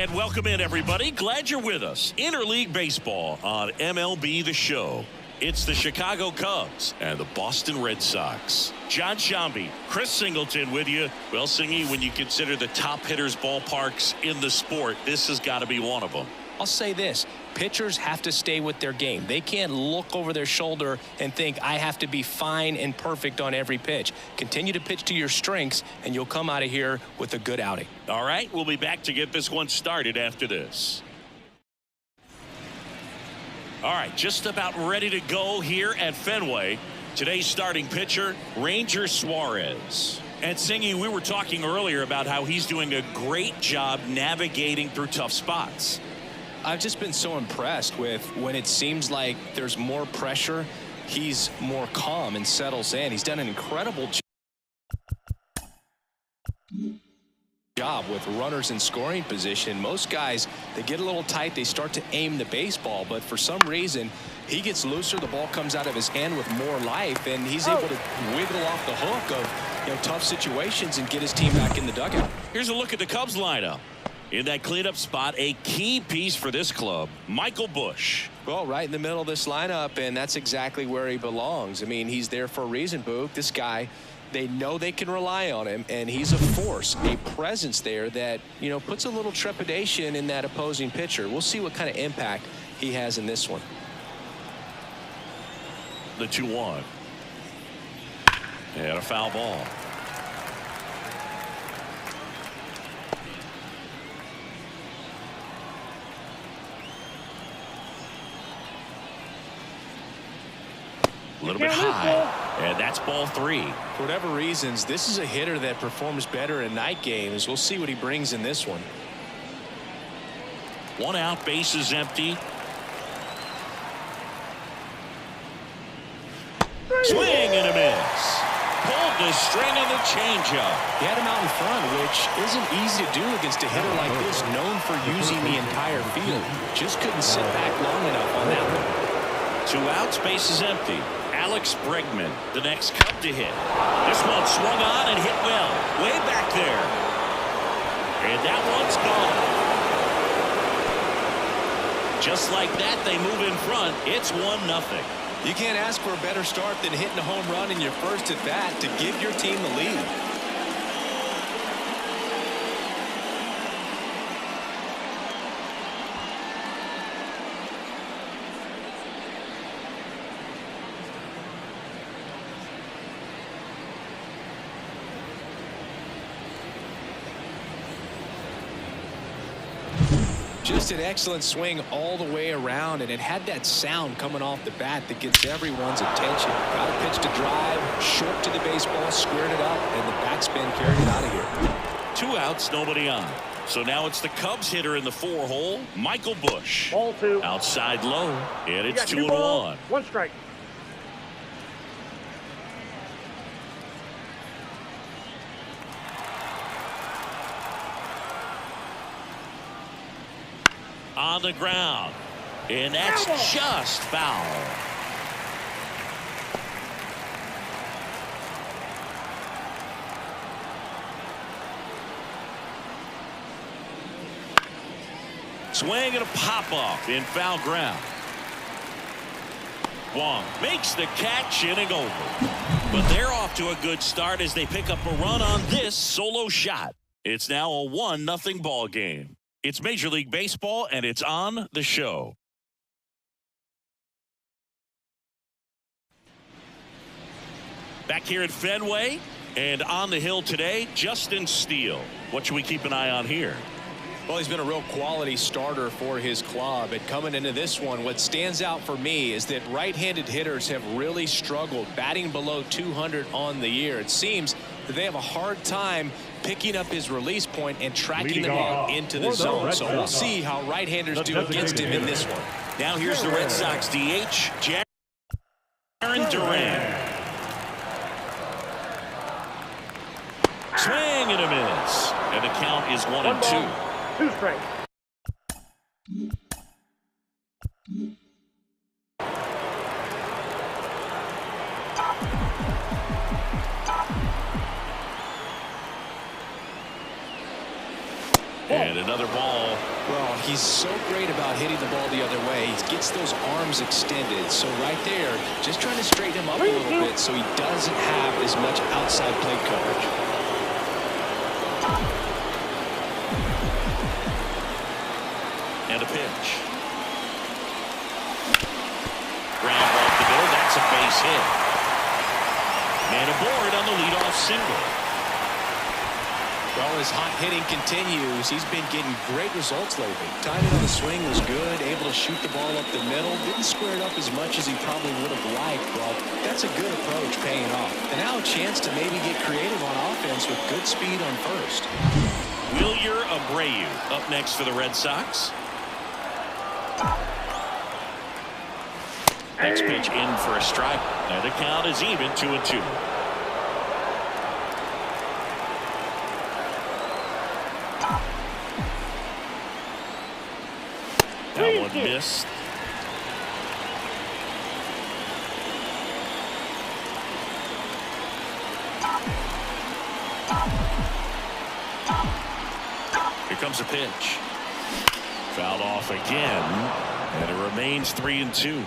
And welcome in, everybody. Glad you're with us. Interleague Baseball on MLB The Show. It's the Chicago Cubs and the Boston Red Sox. John Shambi, Chris Singleton with you. Well, Singy, when you consider the top hitters' ballparks in the sport, this has got to be one of them. I'll say this. Pitchers have to stay with their game. They can't look over their shoulder and think, I have to be fine and perfect on every pitch. Continue to pitch to your strengths, and you'll come out of here with a good outing. All right, we'll be back to get this one started after this. All right, just about ready to go here at Fenway. Today's starting pitcher, Ranger Suarez. And Singy, we were talking earlier about how he's doing a great job navigating through tough spots. I've just been so impressed with when it seems like there's more pressure, he's more calm and settles in. He's done an incredible job with runners in scoring position. Most guys, they get a little tight, they start to aim the baseball, but for some reason he gets looser, the ball comes out of his hand with more life, and he's able to wiggle off the hook of tough situations and get his team back in the dugout. Here's a look at the Cubs lineup. In that cleanup spot, a key piece for this club, Michael Busch. Well, right in the middle of this lineup, and that's exactly where he belongs. I mean, he's there for a reason, Boog. This guy, they know they can rely on him, and he's a force, a presence there that, puts a little trepidation in that opposing pitcher. We'll see what kind of impact he has in this one. The 2-1. And a foul ball. A little bit high, and that's ball 3. For whatever reasons, this is a hitter that performs better in night games. We'll see what he brings in this one. 1 out, bases empty. Swing and a miss. Pulled the string of the changeup. He had him out in front, which isn't easy to do against a hitter like this, known for using the entire field. Just couldn't sit back long enough on that one. 2 outs, bases empty. Alex Bregman, the next Cub to hit. This one swung on and hit well, way back there. And that one's gone. Just like that, they move in front. It's 1-0. You can't ask for a better start than hitting a home run in your first at bat to give your team the lead. Just an excellent swing all the way around, and it had that sound coming off the bat that gets everyone's attention. Got a pitch to drive, short to the baseball, squared it up, and the backspin carried it out of here. 2 outs, nobody on. So now it's the Cubs hitter in the 4-hole, Michael Busch. Ball 2. Outside low, and it's 2-1. 2-1. 1 strike. On the ground, and that's just foul. Swing and a pop-off in foul ground. Wong makes the catch, inning over. But they're off to a good start as they pick up a run on this solo shot. It's now a 1-0 ball game. It's Major League Baseball, and it's on the show. Back here at Fenway, and on the hill today, Justin Steele. What should we keep an eye on here? Well, he's been a real quality starter for his club. And coming into this one, what stands out for me is that right-handed hitters have really struggled, batting below 200 on the year. It seems that they have a hard time picking up his release point and tracking the ball into the zone. So we'll see how right-handers do against him in this one. Now here's the Red Sox DH, Jarren Duran. Swing and a miss. And the count is 1-2. 2 strikes. And another ball. Well, he's so great about hitting the ball the other way. He gets those arms extended. So right there, just trying to straighten him up a little bit so he doesn't have as much outside plate coverage. And a pitch. Ground ball up the middle. That's a base hit. And aboard on the leadoff single. Well, as hot hitting continues, he's been getting great results lately. Timing on the swing was good, able to shoot the ball up the middle. Didn't square it up as much as he probably would have liked, but that's a good approach paying off. And now a chance to maybe get creative on offense with good speed on first. Wilyer Abreu up next for the Red Sox. Next pitch in for a strike. And the count is even 2-2. That one missed. Here comes a pitch. Fouled off again, and it remains 3-2.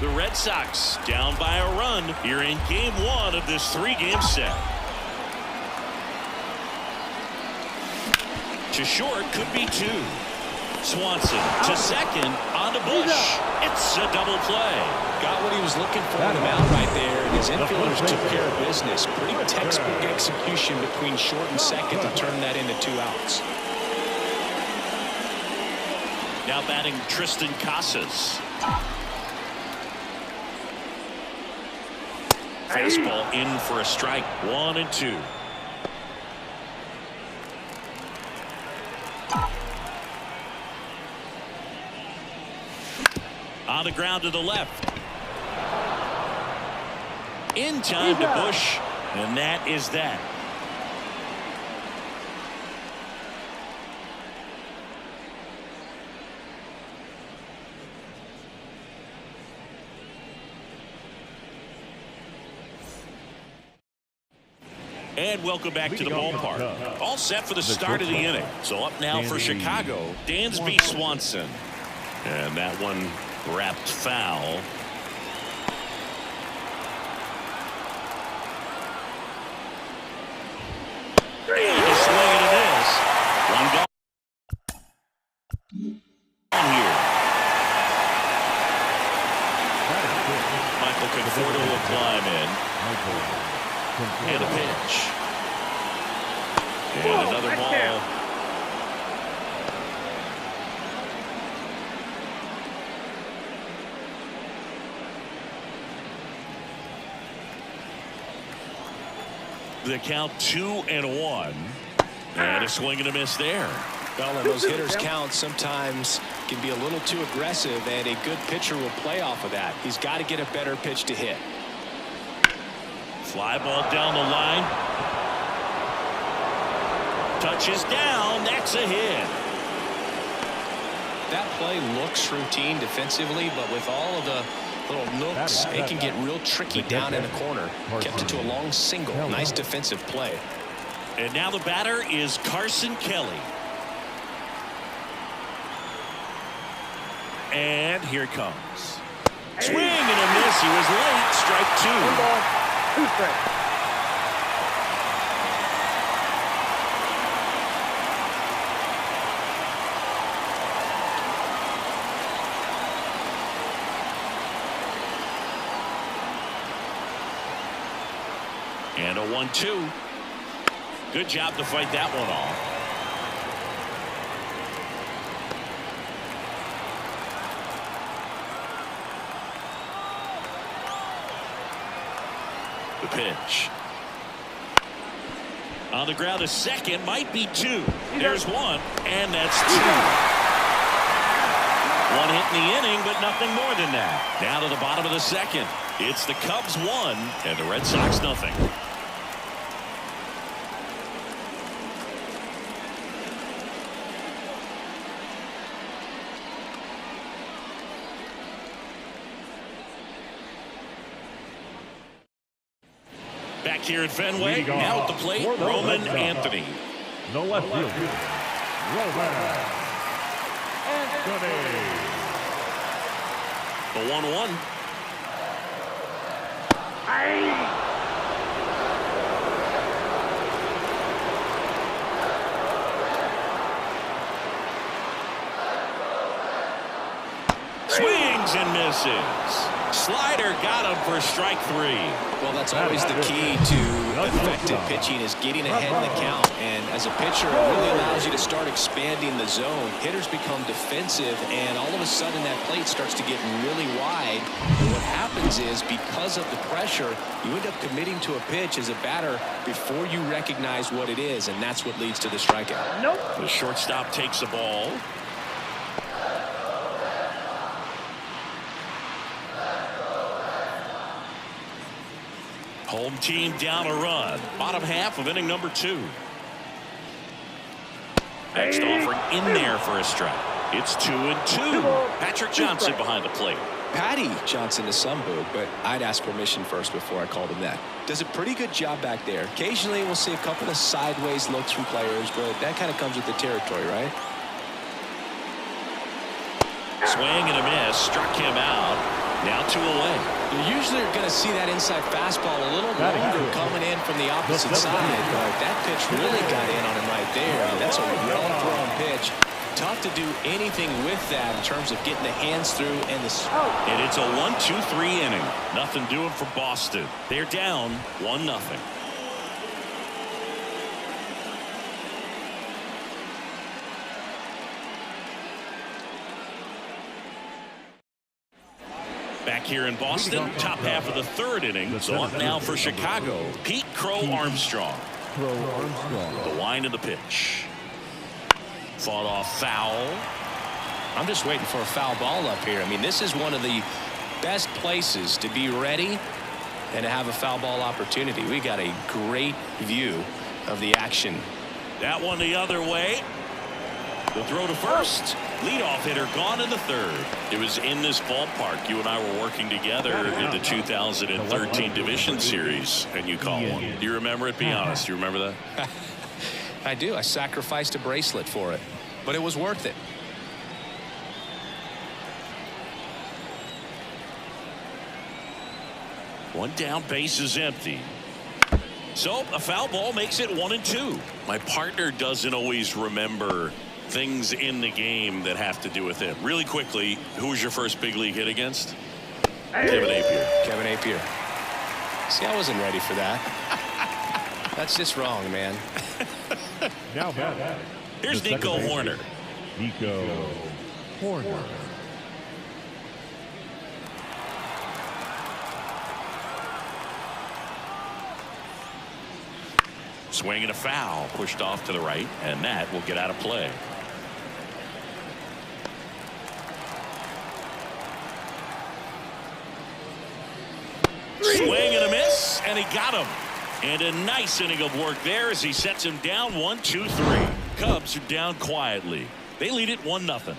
The Red Sox down by a run here in game 1 of this 3-game set. To short, could be 2. Swanson to second, on to Bush. It's a double play. Got what he was looking for on the mound right there, and his infielders took care of business. Pretty textbook execution between short and second to turn that into 2 outs. Now batting Tristan Casas. Fastball in for a strike. 1-2. On the ground to the left. In time to Bush, and that is that. And welcome back to the ballpark. All set for the start of the inning. So up now for Chicago, Dansby Swanson. And that one wrapped foul. And a swing and a miss. One gone here. Michael Conforto will climb in. And a pitch. And another ball. The count 2-1. And a swing and a miss there. Well, and those hitters' counts sometimes can be a little too aggressive, and a good pitcher will play off of that. He's got to get a better pitch to hit. Fly ball down the line. Touches down. That's a hit. That play looks routine defensively, but with all of the little nooks, it can get real tricky down in the corner. Kept it to a long single. Nice defensive play. And now the batter is Carson Kelly. And here it comes. Swing and a miss. He was late. Strike 2. 2 strikes. And a 1-2. Good job to fight that one off. The pitch. On the ground, a second, might be 2. There's 1, and that's 2. 1 hit in the inning, but nothing more than that. Now to the bottom of the second. It's the Cubs 1 and the Red Sox nothing. Back here at Fenway, now at the plate, Roman Anthony. The left fielder, Roman Anthony. The 1-1. Swings and misses. Slider got him for strike 3. Well, that's always the key to effective pitching, is getting ahead in the count. And as a pitcher, it really allows you to start expanding the zone. Hitters become defensive, and all of a sudden that plate starts to get really wide. And what happens is, because of the pressure, you end up committing to a pitch as a batter before you recognize what it is, and that's what leads to the strikeout. Nope. The shortstop takes the ball. Home team down a run. Bottom half of inning number 2. Next offering in there for a strike. It's 2-2. Patrick Johnson behind the plate. Patty Johnson to some boot, but I'd ask permission first before I called him that. Does a pretty good job back there. Occasionally we'll see a couple of sideways looks from players, but that kind of comes with the territory, right? Swing and a miss. Struck him out. Now 2 away. You usually are going to see that inside fastball a little longer coming in from the opposite side, but that pitch really got in on him right there. That's a well-thrown pitch. Tough to do anything with that in terms of getting the hands through and the... And it's a 1-2-3 inning. Nothing doing for Boston. They're down 1-0. Back here in Boston, top half of the 3rd inning. So up now for Chicago, Pete Crow Armstrong. The wind of the pitch. Fought off foul. I'm just waiting for a foul ball up here. I mean, this is one of the best places to be ready and to have a foul ball opportunity. We got a great view of the action. That one the other way. The throw to first. Leadoff hitter gone in the 3rd. It was in this ballpark. You and I were working together in the 2013 Division Series, and you called one. Do you remember it? Be honest. Do you remember that? I do. I sacrificed a bracelet for it, but it was worth it. One down, base is empty. So a foul ball makes it 1-2. My partner doesn't always remember things in the game that have to do with him. Really quickly, who was your first big league hit against? Kevin Appier. Kevin Appier. See, I wasn't ready for that. That's just wrong, man. Now back. Here's Nico Horner. Nico Horner. Swing and a foul, pushed off to the right, and that will get out of play. Swing and a miss, and he got him. And a nice inning of work there as he sets him down 1-2-3. Cubs are down quietly. They lead it 1-0.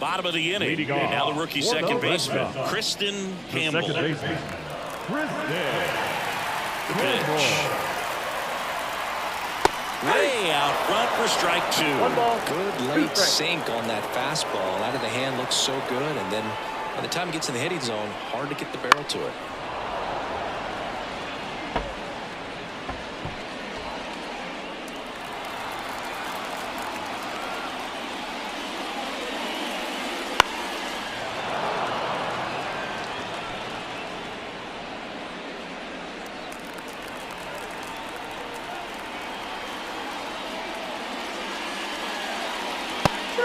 Bottom of the inning. And now the rookie second baseman, Kristen Campbell. Second baseman, Kristen. The pitch. Way out front for strike 2. Good late sink on that fastball. Out of the hand looks so good, and then by the time it gets in the hitting zone, hard to get the barrel to it.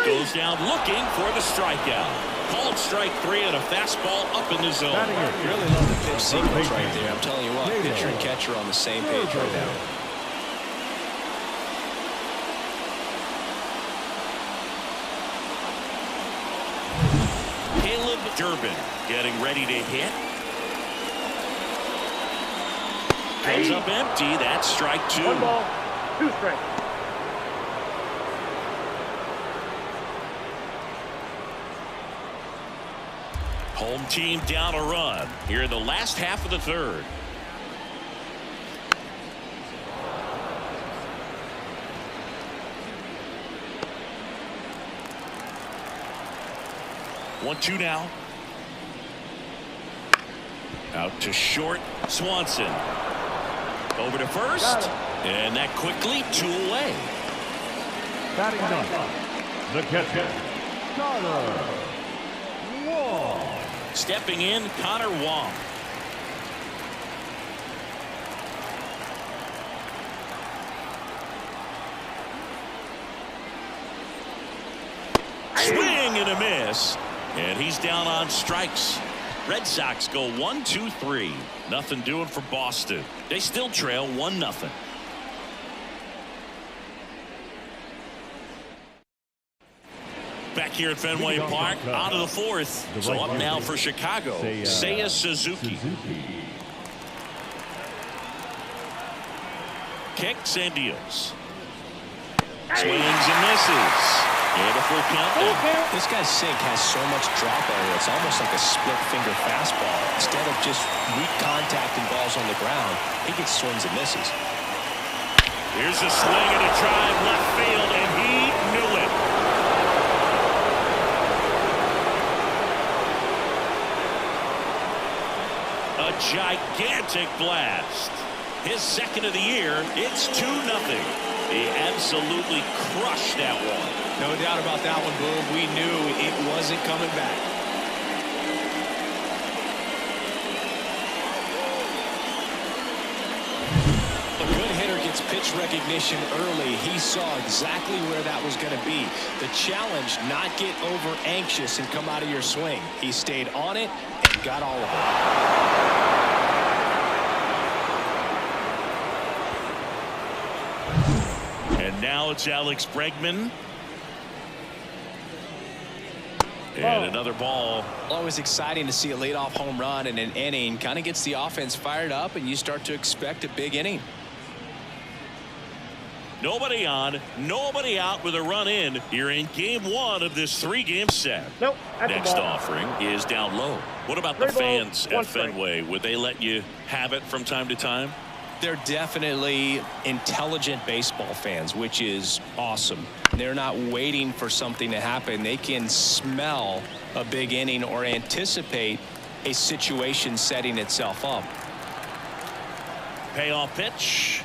Goes down looking for the strikeout. Called strike 3 and a fastball up in the zone. Really love the pitch sequence right there. I'm telling you what, pitcher and catcher on the same page right now. Caleb Durbin getting ready to hit. Comes up empty. That's strike 2. 1 ball, 2 strikes. Home team down a run here in the last half of the third. One-two now. Out to short. Swanson. Over to first. And that quickly 2 away. Batting ninth, the catcher, Connor Wong. Stepping in, Connor Wong. Swing and a miss. And he's down on strikes. Red Sox go 1-2-3. Nothing doing for Boston. They still trail 1-0. Back here at Fenway Park, out of the fourth. So up now for Chicago, Seiya Suzuki. Kicks and deals. Swings and misses. And a full count. This guy's sink has so much drop area. It's almost like a split finger fastball. Instead of just weak contact and balls on the ground, he gets swings and misses. Here's a swing and a drive left field, and he knew it. A gigantic blast. His second of the year. It's 2-0. He absolutely crushed that one. No doubt about that one, Boom. We knew it wasn't coming back. A good hitter gets pitch recognition early. He saw exactly where that was going to be. The challenge, not get over anxious and come out of your swing. He stayed on it and got all of it. And now it's Alex Bregman. And another ball. Always exciting to see a leadoff home run in an inning. Kind of gets the offense fired up, and you start to expect a big inning. Nobody on, nobody out with a run in here in game 1 of this 3-game set. Nope. Next offering is down low. What about the fans at Fenway? Would they let you have it from time to time? They're definitely intelligent baseball fans, which is awesome. They're not waiting for something to happen. They can smell a big inning or anticipate a situation setting itself up. Payoff pitch.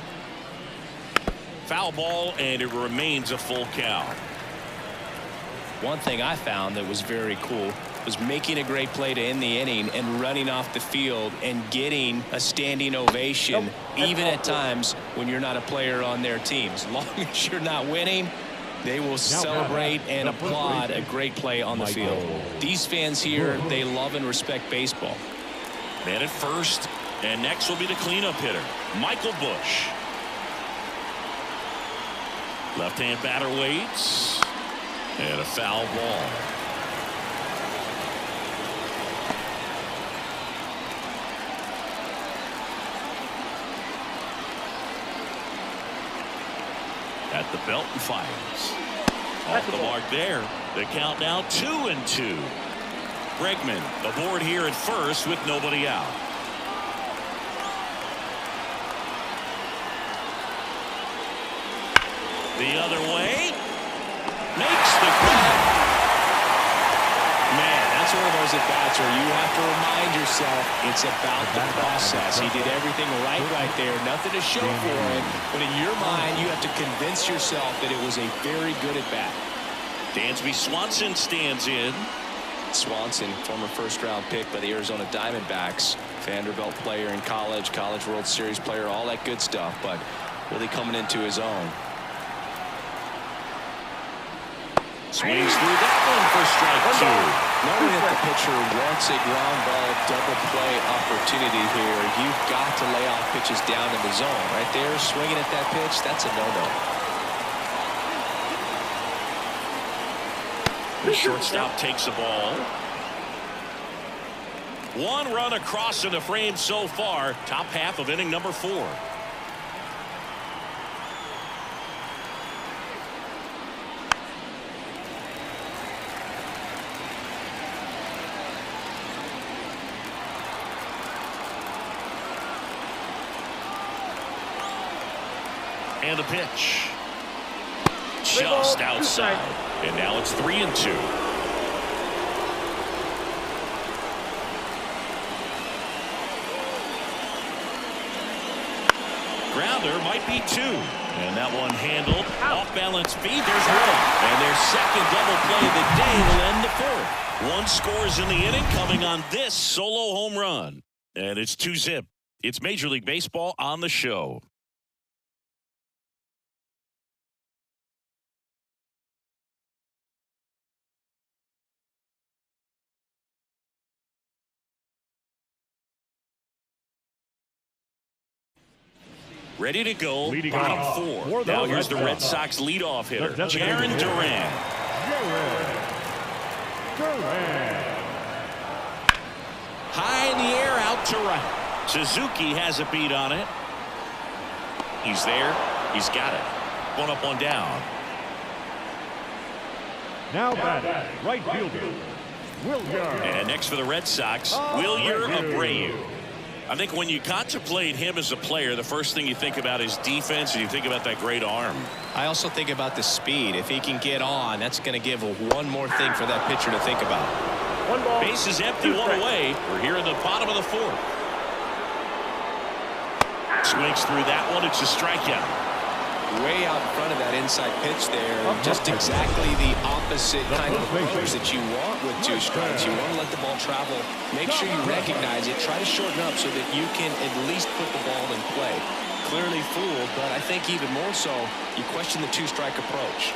Foul ball, and it remains a full count. One thing I found that was very cool was making a great play to end the inning and running off the field and getting a standing ovation, even at times when you're not a player on their team. As long as you're not winning, they will celebrate and applaud a great play on the field. These fans here, they love and respect baseball. Man at first, and next will be the cleanup hitter, Michael Busch. Left-hand batter waits, and a foul ball. At the belt and fires. Off the mark there. The count now 2-2. Bregman aboard here at first with nobody out. The other way. Makes the grab. Man, that's one of those at-bats where you have to remind yourself it's about the process. He did everything right there. Nothing to show for it. But in your mind, you have to convince yourself that it was a very good at-bat. Dansby Swanson stands in. Swanson, former first-round pick by the Arizona Diamondbacks. Vanderbilt player in college, College World Series player, all that good stuff. But really coming into his own. Swings through that one for strike 2. Knowing that the pitcher wants a ground ball double play opportunity here, you've got to lay off pitches down in the zone. Right there, swinging at that pitch, that's a no-no. The shortstop takes the ball. One run across in the frame so far. Top half of inning number 4. And the pitch. Just outside. And now it's 3-2. Grounder might be 2. And that one handled. Off-balance feed. There's one. And their second double play of the day will end the 4th. 1 scores in the inning coming on this solo home run. And it's 2-zip. It's Major League Baseball on the show. Ready to go. Leading Bottom off 4. Now here's the Red Sox leadoff hitter, Jarren Duran. High in the air, out to right. Suzuki has a beat on it. He's there. He's got it. 1 up, 1 down. Now batting, right fielder, Wilyer. And next for the Red Sox, Wilyer Abreu. I think when you contemplate him as a player, the first thing you think about is defense, and you think about that great arm. I also think about the speed. If he can get on, that's going to give one more thing for that pitcher to think about. 1 ball. Base is empty, 1 away. We're here in the bottom of the 4th. Swings through that one. It's a strikeout. Way out in front of that inside pitch there. Just exactly the opposite kind of approach that you want with 2 strikes. You want to let the ball travel. Make sure you recognize it. Try to shorten up so that you can at least put the ball in play. Clearly fooled, but I think even more so, you question the 2-strike approach.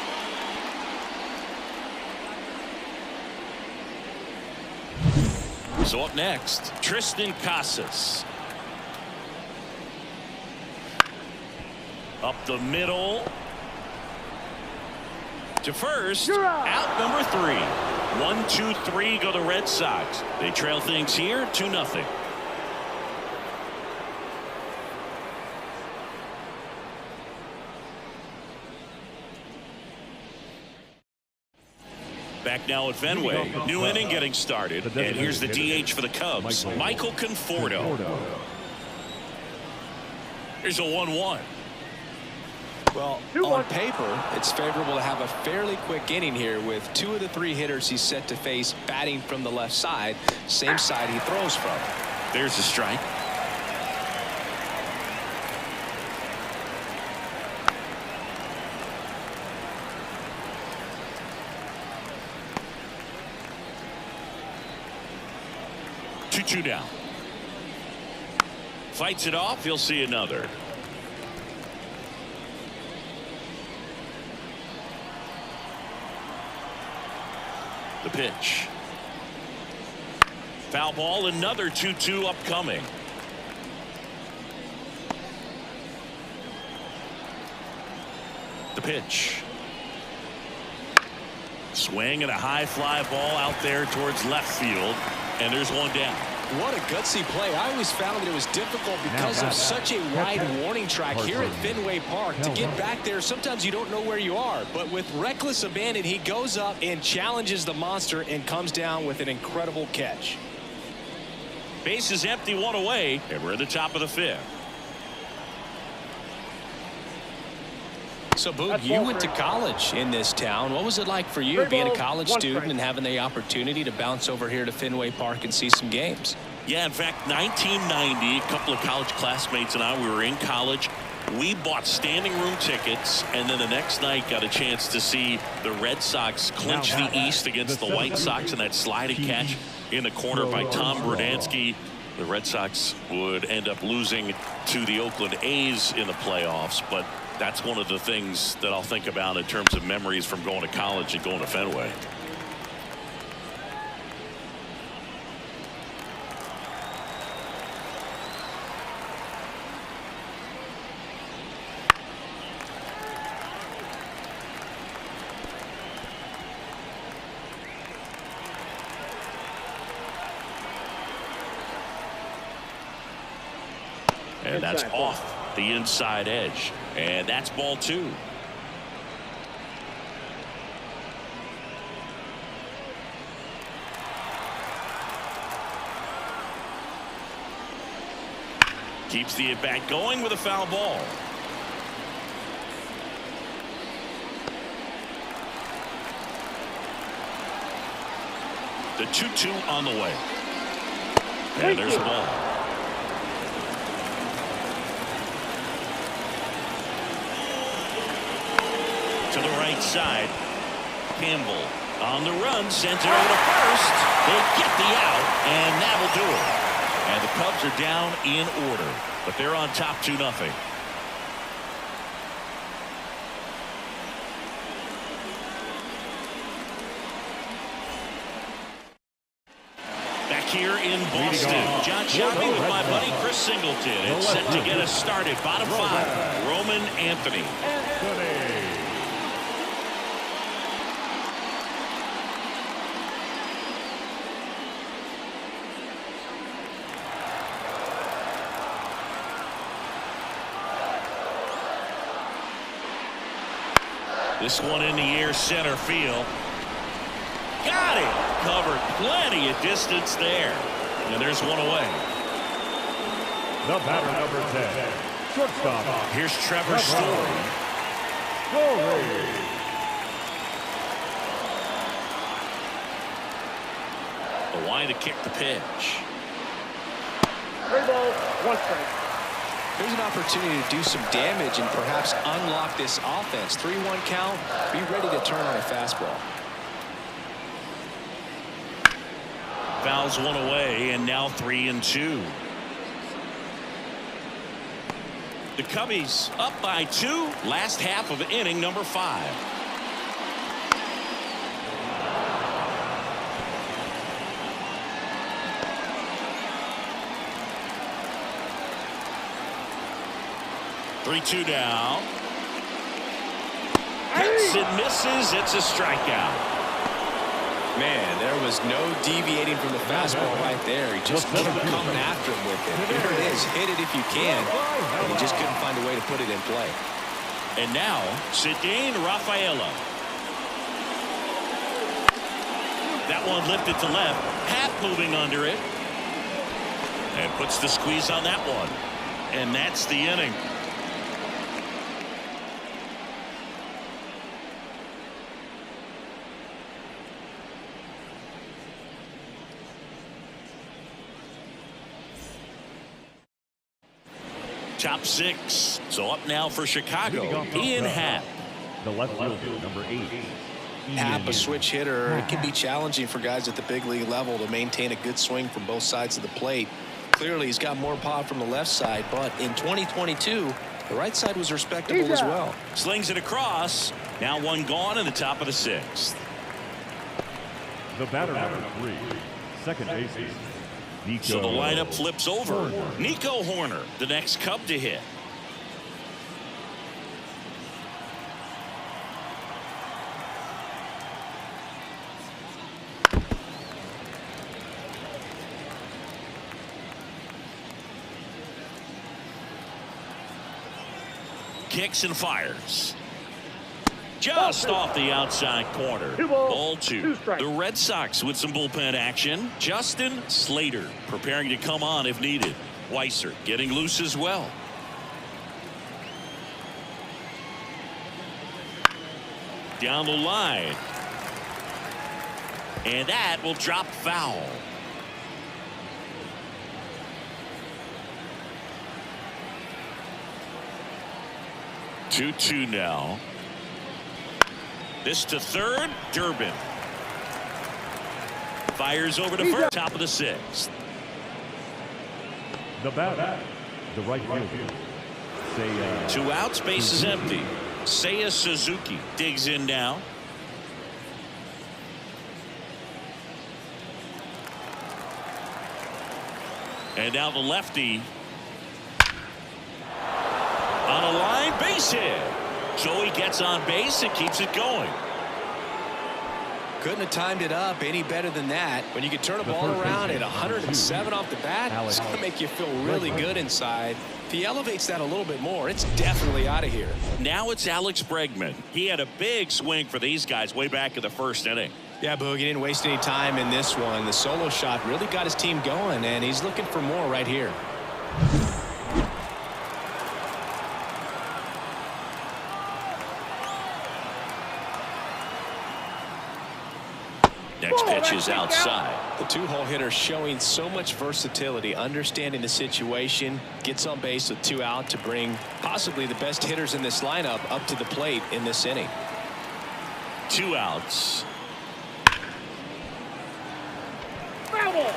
So up next, Tristan Casas. Up the middle. To first. Out number 3. 1, 2, 3 go the Red Sox. They trail things here 2-0. Back now at Fenway. New inning getting started. And here's the DH for the Cubs, Michael Conforto. Here's a 1-1. Well, on paper, it's favorable to have a fairly quick inning here with 2 of the 3 hitters he's set to face batting from the left side, same side he throws from. There's a strike. Two down. Fights it off. He'll see another. The pitch. Foul ball. Another 2-2 upcoming. The pitch. Swing and a high fly ball out there towards left field. And there's 1 down. What a gutsy play. I always found that it was difficult because of such a wide warning track here at Fenway Park. To get back there, sometimes you don't know where you are. But with reckless abandon, he goes up and challenges the monster and comes down with an incredible catch. Base is empty, 1 away, and we're at the top of the 5th. So, Boog, you went to college in this town. What was it like for you being a college student and having the opportunity to bounce over here to Fenway Park and see some games? Yeah, in fact, 1990, a couple of college classmates and I, we were in college. We bought standing room tickets, and then the next night got a chance to see the Red Sox clinch the East against the White Sox in that sliding catch in the corner by Tom Brudansky. The Red Sox would end up losing to the Oakland A's in the playoffs, but that's one of the things that I'll think about in terms of memories from going to college and going to Fenway. And that's off the inside edge. And that's ball 2. Keeps the at-bat going with a foul ball. The 2-2 on the way. And there's the ball. To the right side. Campbell on the run, sends it over to first. They get the out, and that'll do it. And the Cubs are down in order, but they're on top 2-0. Back here in Boston, John Shelby with my buddy Chris Singleton. It's set to get us started. Bottom 5, Roman Anthony. This one in the air, center field. Got it. Covered plenty of distance there. And there's one away. The batter, number 10, shortstop. Here's Trevor Story. The line to kick the pitch. 3 balls, 1 strike. There's an opportunity to do some damage and perhaps unlock this offense. 3-1 count. Be ready to turn on a fastball. Fouls one away, and now 3-2. The Cubbies up by 2. Last half of inning number 5. Three-two now. Hits and misses. It's a strikeout. Man, there was no deviating from the fastball right there. He just kept coming after him with it. Here it is. Hit it if you can. And he just couldn't find a way to put it in play. And now, Cedane Rafaela. That one lifted to left. Hat moving under it. And puts the squeeze on that one. And that's the inning. Top 6. So up now for Chicago, Ian Happ. The left fielder, number 8. Happ, a switch hitter. It can be challenging for guys at the big league level to maintain a good swing from both sides of the plate. Clearly, he's got more pop from the left side, but in 2022, the right side was respectable as well. Slings it across. Now one gone in the top of the 6th. The batter, number 3, second baseman. So the lineup flips over. Nico Horner, the next Cub to hit. Kicks and fires. Just off the outside corner. Ball 2. The Red Sox with some bullpen action. Justin Slater preparing to come on if needed. Weiser getting loose as well. Down the line. And that will drop foul. Two now. This to third. Durbin fires over to first. Top of the 6th. The batter, the right fielder. 2 outs, base is empty. Seiya Suzuki digs in now. And now the lefty on a line, base hit. So he gets on base and keeps it going. Couldn't have timed it up any better than that. When you can turn a ball around at 107 off the bat, it's going to make you feel really good inside. If he elevates that a little bit more, it's definitely out of here. Now it's Alex Bregman. He had a big swing for these guys way back in the 1st inning. Yeah, Boog, he didn't waste any time in this one. The solo shot really got his team going, and he's looking for more right here. Next Next pitch is outside. The two-hole hitter showing so much versatility, understanding the situation, gets on base with 2 out to bring possibly the best hitters in this lineup up to the plate in this inning. 2 outs. Foul ball.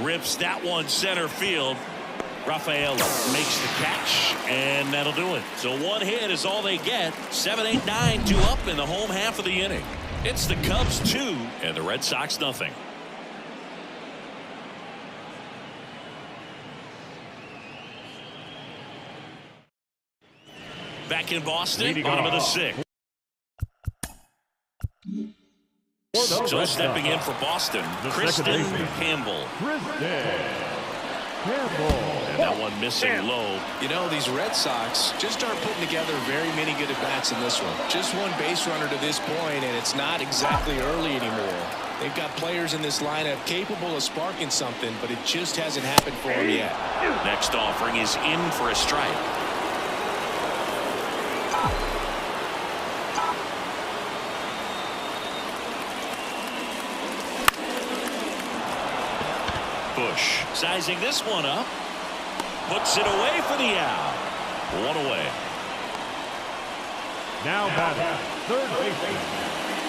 Rips that one center field. Rafaela makes the catch, and that'll do it. So 1 hit is all they get. 7, 8, 9, 2 up in the home half of the inning. It's the Cubs 2 and the Red Sox nothing. Back in Boston, bottom of the 6th. So stepping in for Boston, Kristen Campbell. And that one missing low. You know, these Red Sox just aren't putting together very many good at-bats in this one. Just one base runner to this point, and it's not exactly early anymore. They've got players in this lineup capable of sparking something, but it just hasn't happened for them yet. Next offering is in for a strike. Bush sizing this one up, puts it away for the out. 1 away. Now batting, third baseman,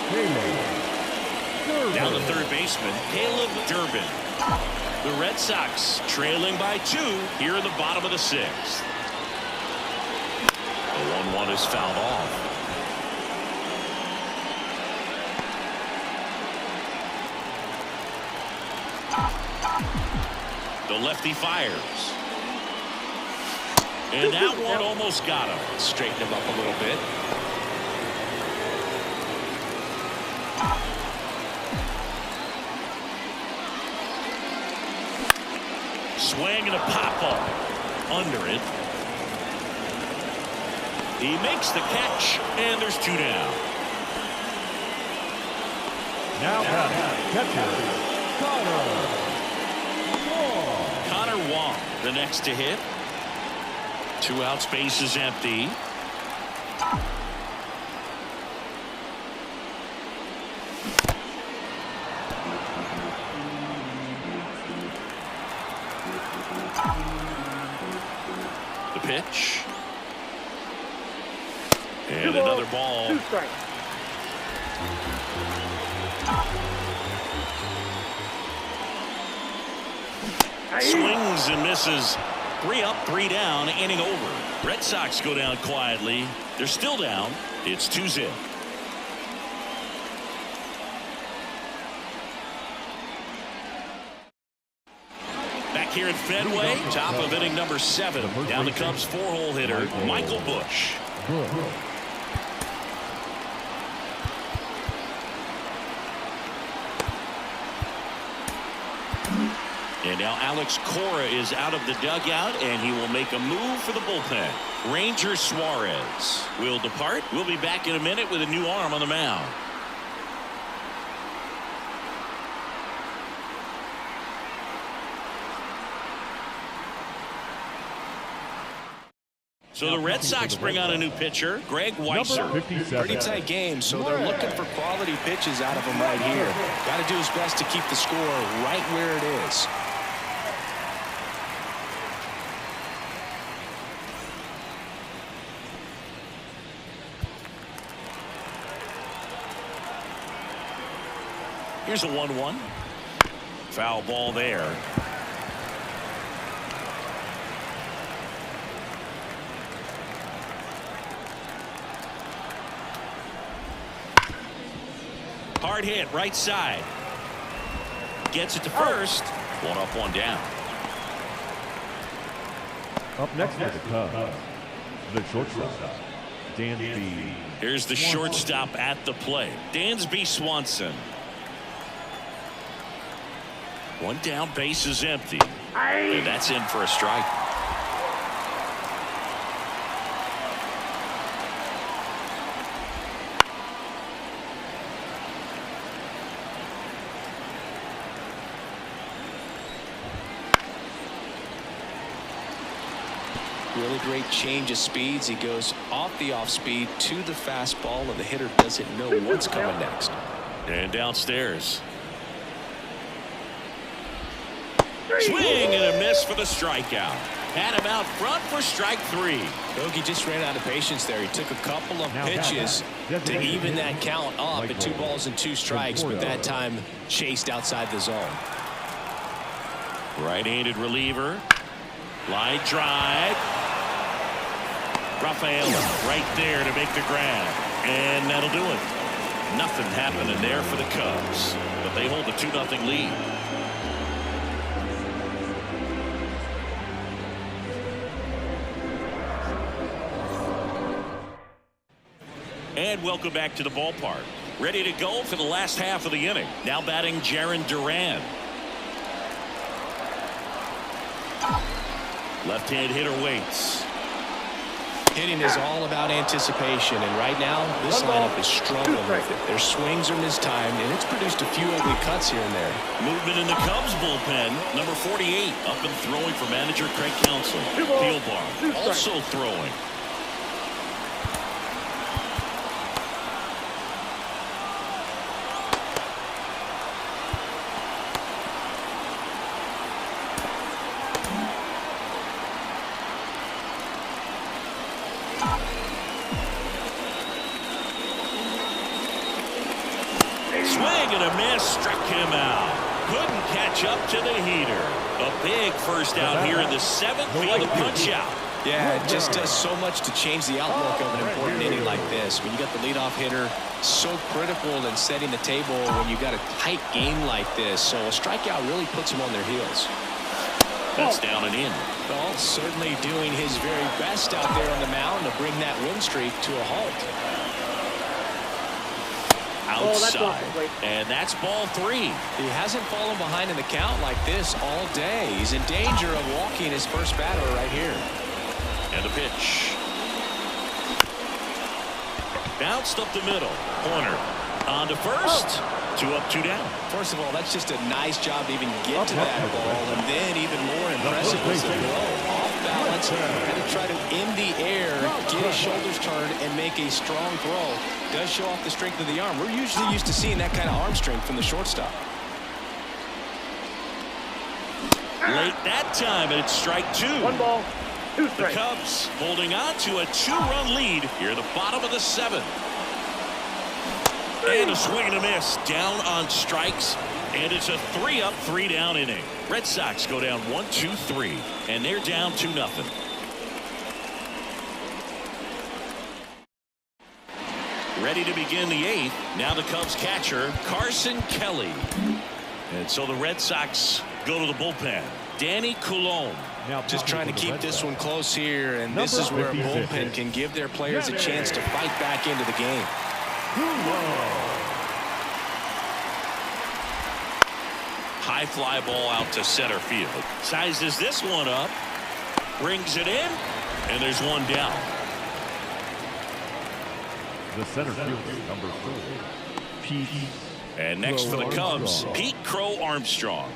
Caleb. Down the third baseman, Caleb Durbin. The Red Sox trailing by 2 here in the bottom of the 6th. The 1-1 is fouled off. The lefty fires. And that one almost got him. Straighten him up a little bit. Swing and a pop up under it. He makes the catch, and there's 2 down. Now catcher, Connor Wong, the next to hit. 2 outs, base is empty. The pitch. And another ball. 2 strikes. Swings and misses. 3 up, 3 down, inning over. Red Sox go down quietly. They're still down. It's 2-0. Back here at Fenway, top of inning number 7. Down the Cubs 4-hole hitter, Michael Bush. And now Alex Cora is out of the dugout, and he will make a move for the bullpen. Ranger Suarez will depart. We'll be back in a minute with a new arm on the mound. So the Red Sox bring on a new pitcher, Greg Weisser. Pretty tight game, so they're looking for quality pitches out of him right here. Got to do his best to keep the score right where it is. Here's a 1-1. Foul ball there. Hard hit right side. Gets it to first. 1 up, 1 down. Up next for the Cubs, the shortstop, Dansby. Here's the shortstop at the plate, Dansby Swanson. 1 down, base is empty. And that's in for a strike. Really great change of speeds. He goes off the off speed to the fastball, and the hitter doesn't know what's coming next. And downstairs. Swing and a miss for the strikeout. Had him out front for strike 3. Bogey just ran out of patience there. He took a couple of pitches to even that count up at 2 balls and 2 strikes, but that time chased outside the zone. Right-handed reliever. Line drive. Rafael right there to make the grab. And that'll do it. Nothing happening there for the Cubs, but they hold a 2-0 lead. And welcome back to the ballpark. Ready to go for the last half of the inning. Now batting Jarren Duran. Left-hand hitter waits. Hitting is all about anticipation, and right now this lineup is struggling with it. Their swings are mistimed, and it's produced a few ugly cuts here and there. Movement in the Cubs bullpen. Number 48 up and throwing for manager Craig Counsell. Thielbar also throwing. Swing and a miss, struck him out. Couldn't catch up to the heater. A big first out here in the 7th via the punch out. Yeah, it just does so much to change the outlook of an important inning like this. When you got the leadoff hitter, so critical in setting the table when you got a tight game like this. So a strikeout really puts them on their heels. That's down and in. Well, certainly doing his very best out there on the mound to bring that win streak to a halt. Outside, and that's ball 3. He hasn't fallen behind in the count like this all day. He's in danger of walking his first batter right here. And the pitch. Bounced up the middle. Corner. On to first. 2 up, 2 down. First of all, that's just a nice job to even get to that ball, and then even more impressive was the throw. Off balance, had to try to in the air, get his shoulders turned, and make a strong throw. Does show off the strength of the arm. We're usually used to seeing that kind of arm strength from the shortstop. Late that time, and it's strike 2. 1 ball, 2 The strikes. Cubs holding on to a 2-run lead here at the bottom of the 7th. And a swing and a miss down on strikes, and it's a 3 up, 3 down inning. Red Sox go down 1-2-3, and they're down 2-0. Ready to begin the 8th. Now the Cubs catcher Carson Kelly, and so the Red Sox go to the bullpen. Danny Coulombe. Just trying to keep this one close here, and this is where a bullpen can give their players a chance to fight back into the game. High fly ball out to center field. Sizes this one up. Brings it in. And there's one down. The center fielder, number 4, Pete. And next for the Cubs, Pete Crow Armstrong.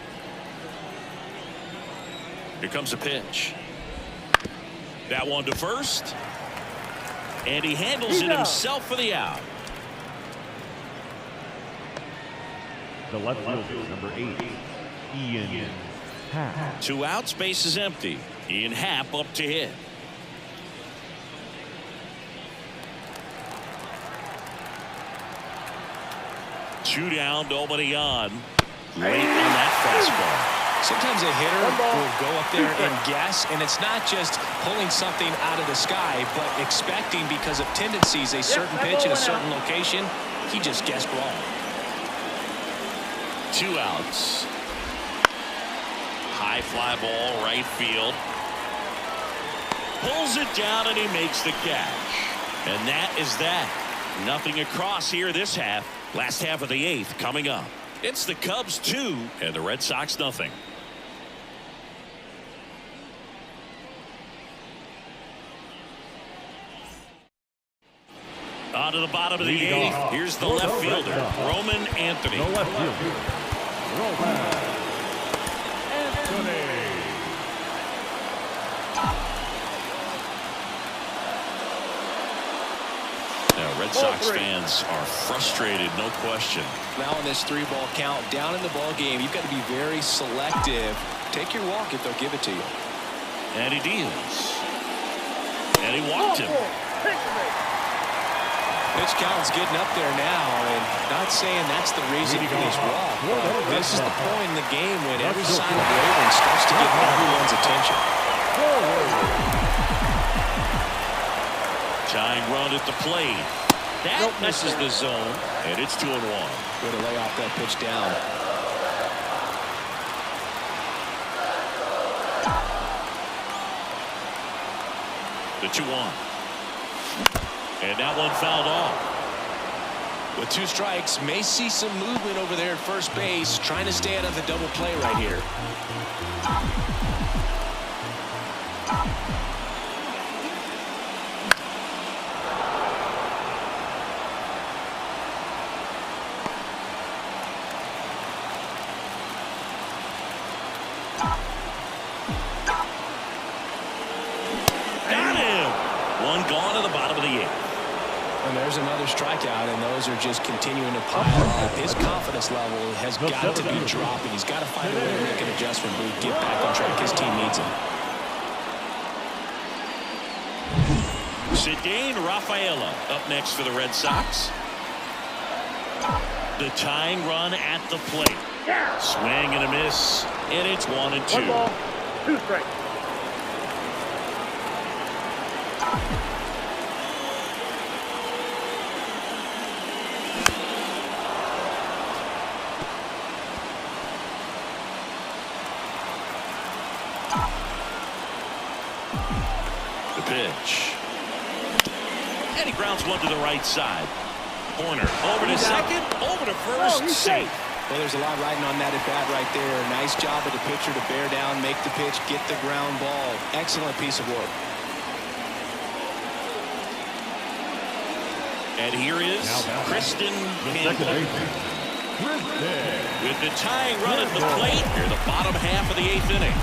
Here comes a pitch. That one to first. And he handles it himself for the out. The left fielder, number 8, Ian Happ. 2 outs, base is empty. Ian Happ up to hit. Two down, nobody on. Late on that fastball. Sometimes a hitter will go up there and guess, and it's not just pulling something out of the sky, but expecting because of tendencies a certain pitch in a certain location. He just guessed wrong. 2 outs. High fly ball, right field. Pulls it down and he makes the catch. And that is that. Nothing across here this half. Last half of the 8th coming up. It's the Cubs 2 and the Red Sox nothing. On to the bottom of the 8th. Here's the left fielder, Roman Anthony. The left fielder, Roman Anthony. Now, Red Sox fans are frustrated, no question. Now in this 3-ball count, down in the ball game, you've got to be very selective. Take your walk if they'll give it to you. And he deals. And he walked him. Pitch count's getting up there now, and not saying that's the reason for this walk. But this is the point in the game when every sign of wavering starts to get everyone's attention. Tying run at the plate. That misses the zone, and it's 2-1. Way to lay off that pitch down. The 2-1. And that one fouled off. With 2 strikes, may see some movement over there at first base, trying to stay out of the double play right here. Got him. One gone to the bottom of the 8th. And there's another strikeout, and those are just continuing to pile up. His confidence level has got to be dropping. He's got to find a way to make an adjustment, but get back on track. His team needs him. Cedane Rafaela up next for the Red Sox. The tying run at the plate. Swing and a miss, and it's 1-2. 1 ball, 2 strikes. The pitch. And he grounds one to the right side. Corner over to second, over to first, safe. Well, there's a lot riding on that at bat right there. Nice job of the pitcher to bear down, make the pitch, get the ground ball. Excellent piece of work. And here is Kristen Handler. With the tying run at the plate near the bottom half of the 8th inning.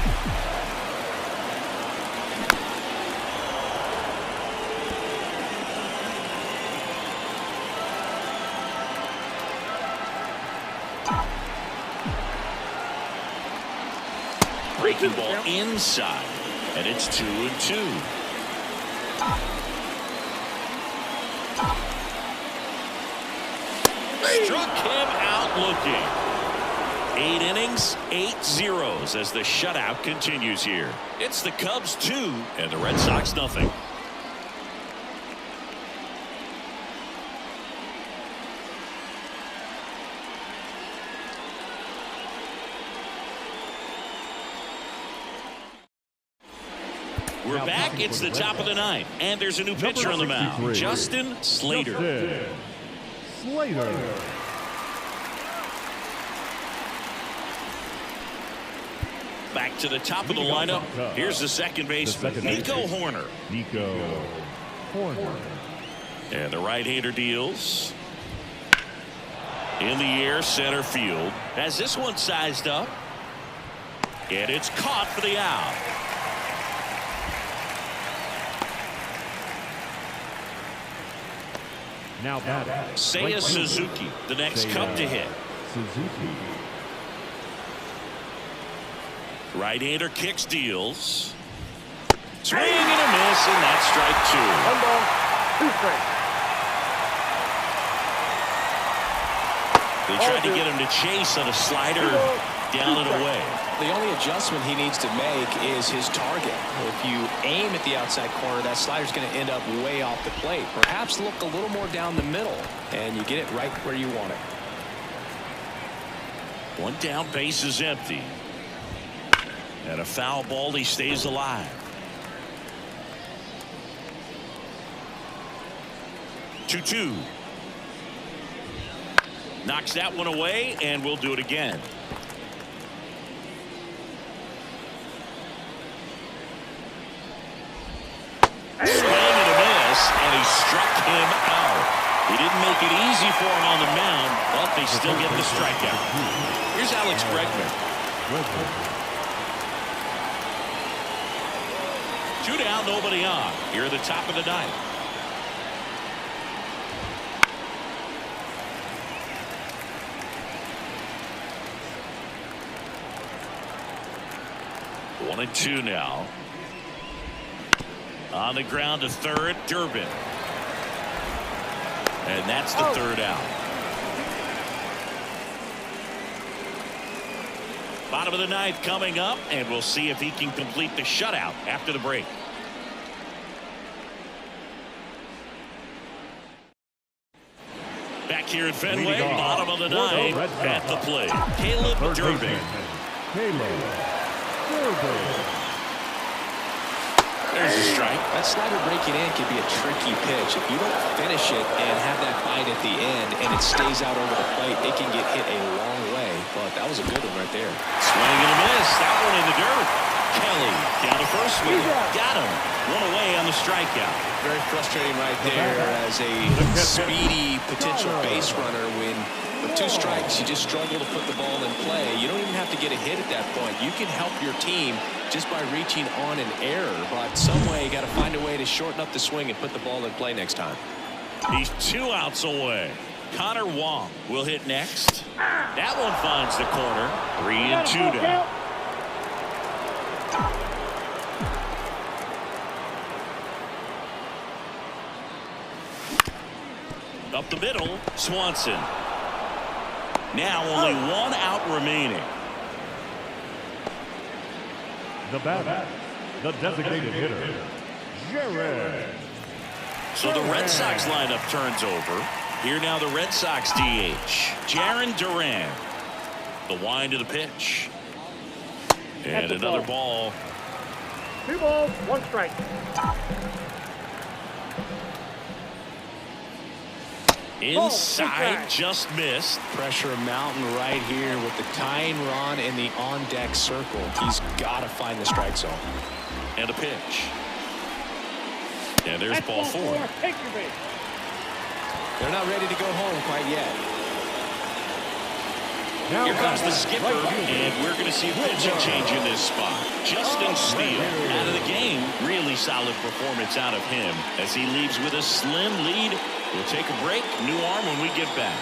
Breaking ball inside, and it's 2-2. Struck him out looking. 8 innings, 8 zeros as the shutout continues here. It's the Cubs 2 and the Red Sox nothing. We're back. It's the top of the 9th, and there's a new pitcher on the mound, Justin Slater. Back to the top of the lineup. Here's the second baseman, Nico Hoerner. And the right-hander deals. In the air, center field. Has this one sized up. And it's caught for the out. Now batting, Seiya Suzuki, the next Cub to hit. Right-hander kicks, deals. Swing and a miss, and that's strike 2. 1 ball, 2 strikes. They tried to get him to chase on a slider down and away. The only adjustment he needs to make is his target. If you aim at the outside corner, that slider's going to end up way off the plate. Perhaps look a little more down the middle, and you get it right where you want it. One down, base is empty. And a foul ball, he stays alive. 2-2. Knocks that one away, and we'll do it again. Swing and a miss, and he struck him out. He didn't make it easy for him on the mound, but they still get the strikeout. Here's Alex Bregman. 2 down, nobody on. Here at the top of the 9th. 1-2 now. On the ground to third, Durbin. And that's the third out. Bottom of the ninth coming up, and we'll see if he can complete the shutout after the break. Back here at Fenway, bottom of the ninth, at the plate, Caleb Durbin. There's a strike. That slider breaking in can be a tricky pitch. If you don't finish it and have that bite at the end and it stays out over the plate, it can get hit a long way. But that was a good one right there. Swing and a miss. That one in the dirt. Kelly down to first with it. Got him. One away on the strikeout. Very frustrating right there as a speedy potential base runner when with 2 strikes you just struggle to put the ball in play. You don't even have to get a hit at that point. You can help your team just by reaching on an error, but some way you got to find a way to shorten up the swing and put the ball in play next time. He's 2 outs away. Connor Wong will hit next. That one finds the corner. 3-2 now. Up the middle, Swanson. Now only 1 out remaining. The batter, the designated hitter, Jared. So the Red Sox lineup turns over. Here now the Red Sox DH, Jarren Duran. The wind of the pitch. And another ball. 2 balls, 1 strike. Inside, just missed. Pressure mountain right here with the tying run in the on-deck circle. He's got to find the strike zone. And a pitch. And there's ball 4. Take your base. They're not ready to go home quite yet. Here comes the skipper, and we're going to see a pitching change in this spot. Justin Steele out of the game. Really solid performance out of him as he leaves with a slim lead. We'll take a break. New arm when we get back.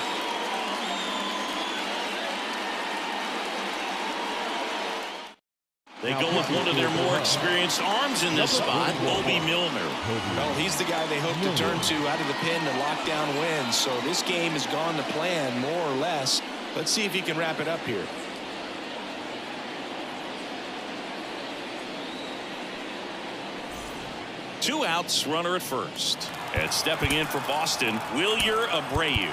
They go with one of their more experienced arms in this spot, Bobby Milner. Well, he's the guy they hope to turn to out of the pen to lock down wins. So this game has gone to plan, more or less. Let's see if he can wrap it up here. Two outs, runner at first. And stepping in for Boston, Wilyer Abreu.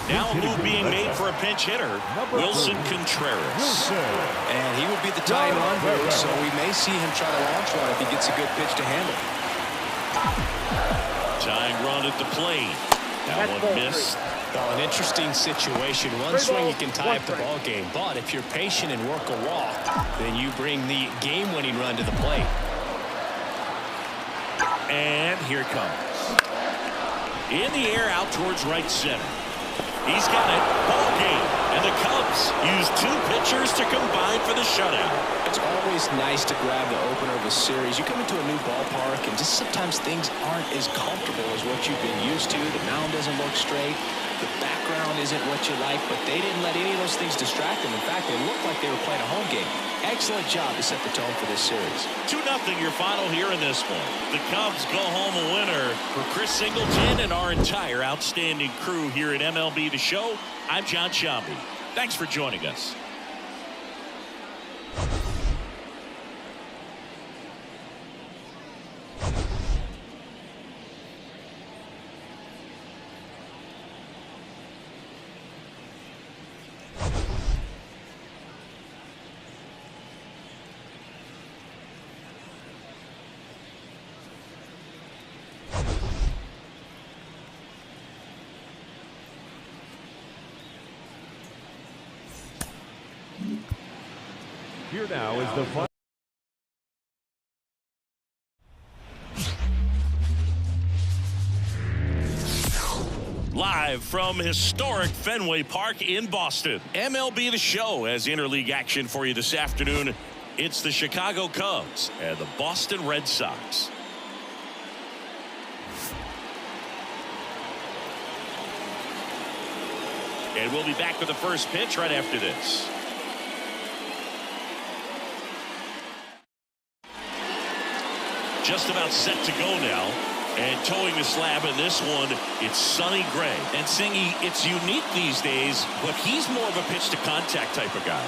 Now a move being made for a pinch hitter, Wilson Contreras. And he would be the tying run here, so we may see him try to launch one if he gets a good pitch to handle. Tying run at the plate. That one missed. Well, an interesting situation. One swing you can tie up the ball game, but if you're patient and work a walk, then you bring the game-winning run to the plate. And here it comes. In the air out towards right center. He's got it. Ball game. And the Cubs use 2 pitchers to combine for the shutout. It's always nice to grab the opener of a series. You come into a new ballpark and just sometimes things aren't as comfortable as what you've been used to. The mound doesn't look straight. The background isn't what you like, but they didn't let any of those things distract them. In fact, they looked like they were playing a home game. Excellent job to set the tone for this series. 2-0 your final here in this one. The Cubs go home a winner. For Chris Singleton and our entire outstanding crew here at MLB The Show, I'm John Shambi. Thanks for joining us. Here now is the final. Live from historic Fenway Park in Boston, MLB The Show has interleague action for you this afternoon. It's the Chicago Cubs and the Boston Red Sox. And we'll be back with the first pitch right after this. Just about set to go now. And towing the slab in this one, it's Sonny Gray. And Singy, it's unique these days, but he's more of a pitch to contact type of guy.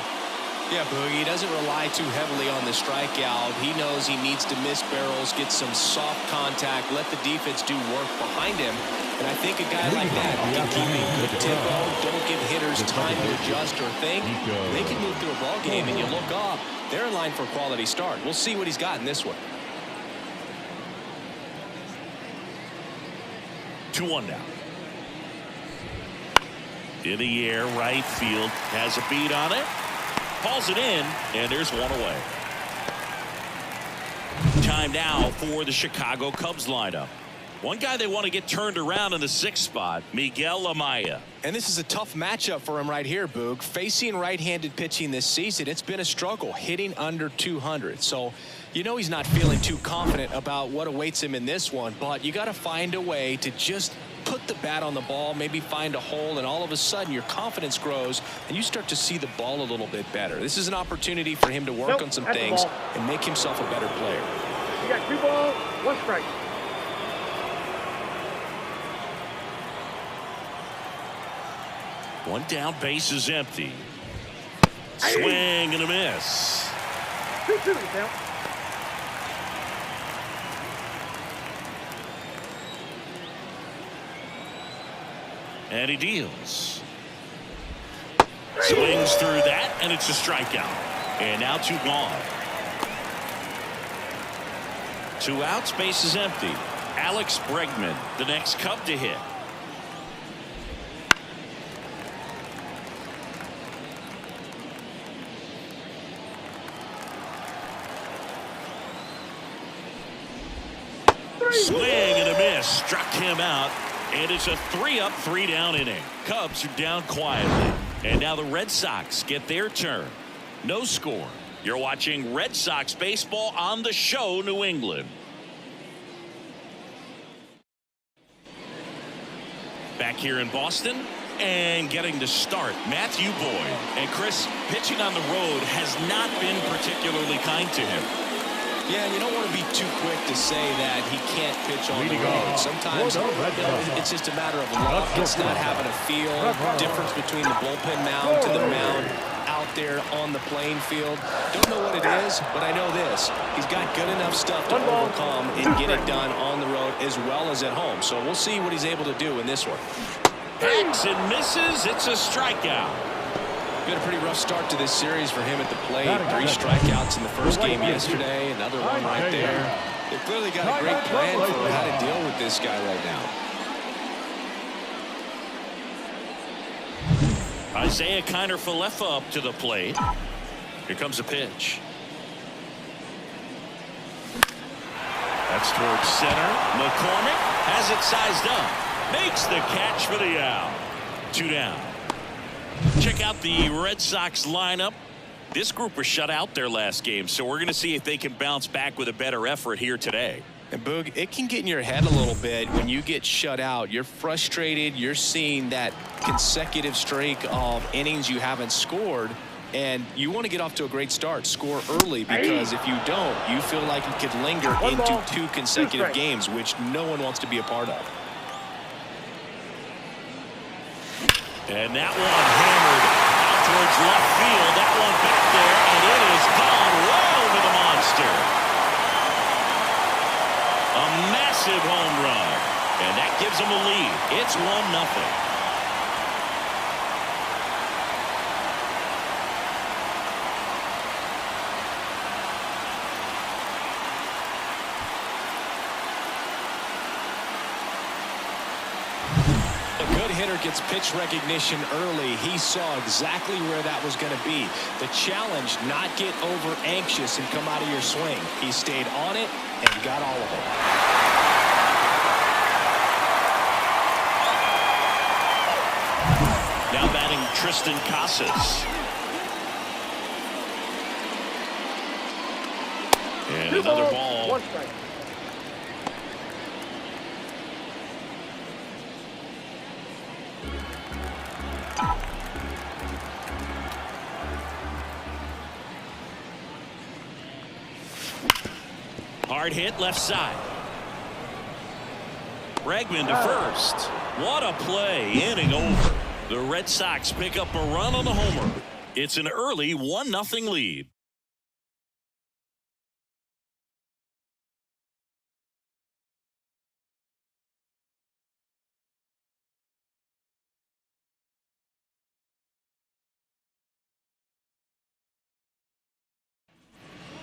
Yeah, Boogie, he doesn't rely too heavily on the strikeout. He knows he needs to miss barrels, get some soft contact, let the defense do work behind him. And I think a guy like that can keep a good tempo, don't give hitters time to adjust or think. They can move through a ball game, and you look up, they're in line for a quality start. We'll see what he's got in this one. 2-1 now. In the air, right field has a beat on it. Calls it in, and there's one away. Time now for the Chicago Cubs lineup. One guy they want to get turned around in the 6th spot, Miguel Amaya. And this is a tough matchup for him right here, Boog. Facing right-handed pitching this season, it's been a struggle, hitting under 200. So you know he's not feeling too confident about what awaits him in this one, but you got to find a way to just put the bat on the ball, maybe find a hole, and all of a sudden your confidence grows and you start to see the ball a little bit better. This is an opportunity for him to work on some things and make himself a better player. You got 2 balls, 1 strike. One down, base is empty. Swing and a miss. 2-2 count. And he deals. Swings through that, and it's a strikeout. And now 2 gone. 2 outs, base is empty. Alex Bregman, the next Cub to hit. Swing and a miss. Struck him out. And it's a 3-up, 3-down inning. Cubs are down quietly. And now the Red Sox get their turn. No score. You're watching Red Sox baseball on the show, New England. Back here in Boston. And getting to start, Matthew Boyd. And Chris, pitching on the road has not been particularly kind to him. Yeah, you don't want to be too quick to say that he can't pitch on the road. Sometimes it's just a matter of luck. It's not having a feel. Difference between the bullpen mound to the mound out there on the playing field. Don't know what it is, but I know this. He's got good enough stuff to overcome and get it done on the road as well as at home. So we'll see what he's able to do in this one. Hacks and misses. It's a strikeout. Been a pretty rough start to this series for him at the plate. 3 strikeouts in the first game yesterday. Another one right there. They've clearly got a great plan for how to deal with this guy right now. Isaiah Kiner-Falefa up to the plate. Here comes a pitch. That's towards center. McCormick has it sized up. Makes the catch for the out. 2 down. Check out the Red Sox lineup. This group was shut out their last game, so we're going to see if they can bounce back with a better effort here today. And Boog, it can get in your head a little bit when you get shut out. You're frustrated. You're seeing that consecutive streak of innings you haven't scored, and you want to get off to a great start, score early, because if you don't, you feel like it could linger into 2 consecutive games, which no one wants to be a part of. And that one hammered out towards left field. That one back there, and it is gone way over the monster. A massive home run. And that gives them a lead. It's 1-0. Hitter gets pitch recognition early. He saw exactly where that was going to be. The challenge, not get over anxious and come out of your swing. He stayed on it and got all of it. Now batting Tristan Casas. And another ball. 1 strike. Hard hit left side. Bregman to first. What a play. Inning over. The Red Sox pick up a run on the homer. It's an early 1-0 lead.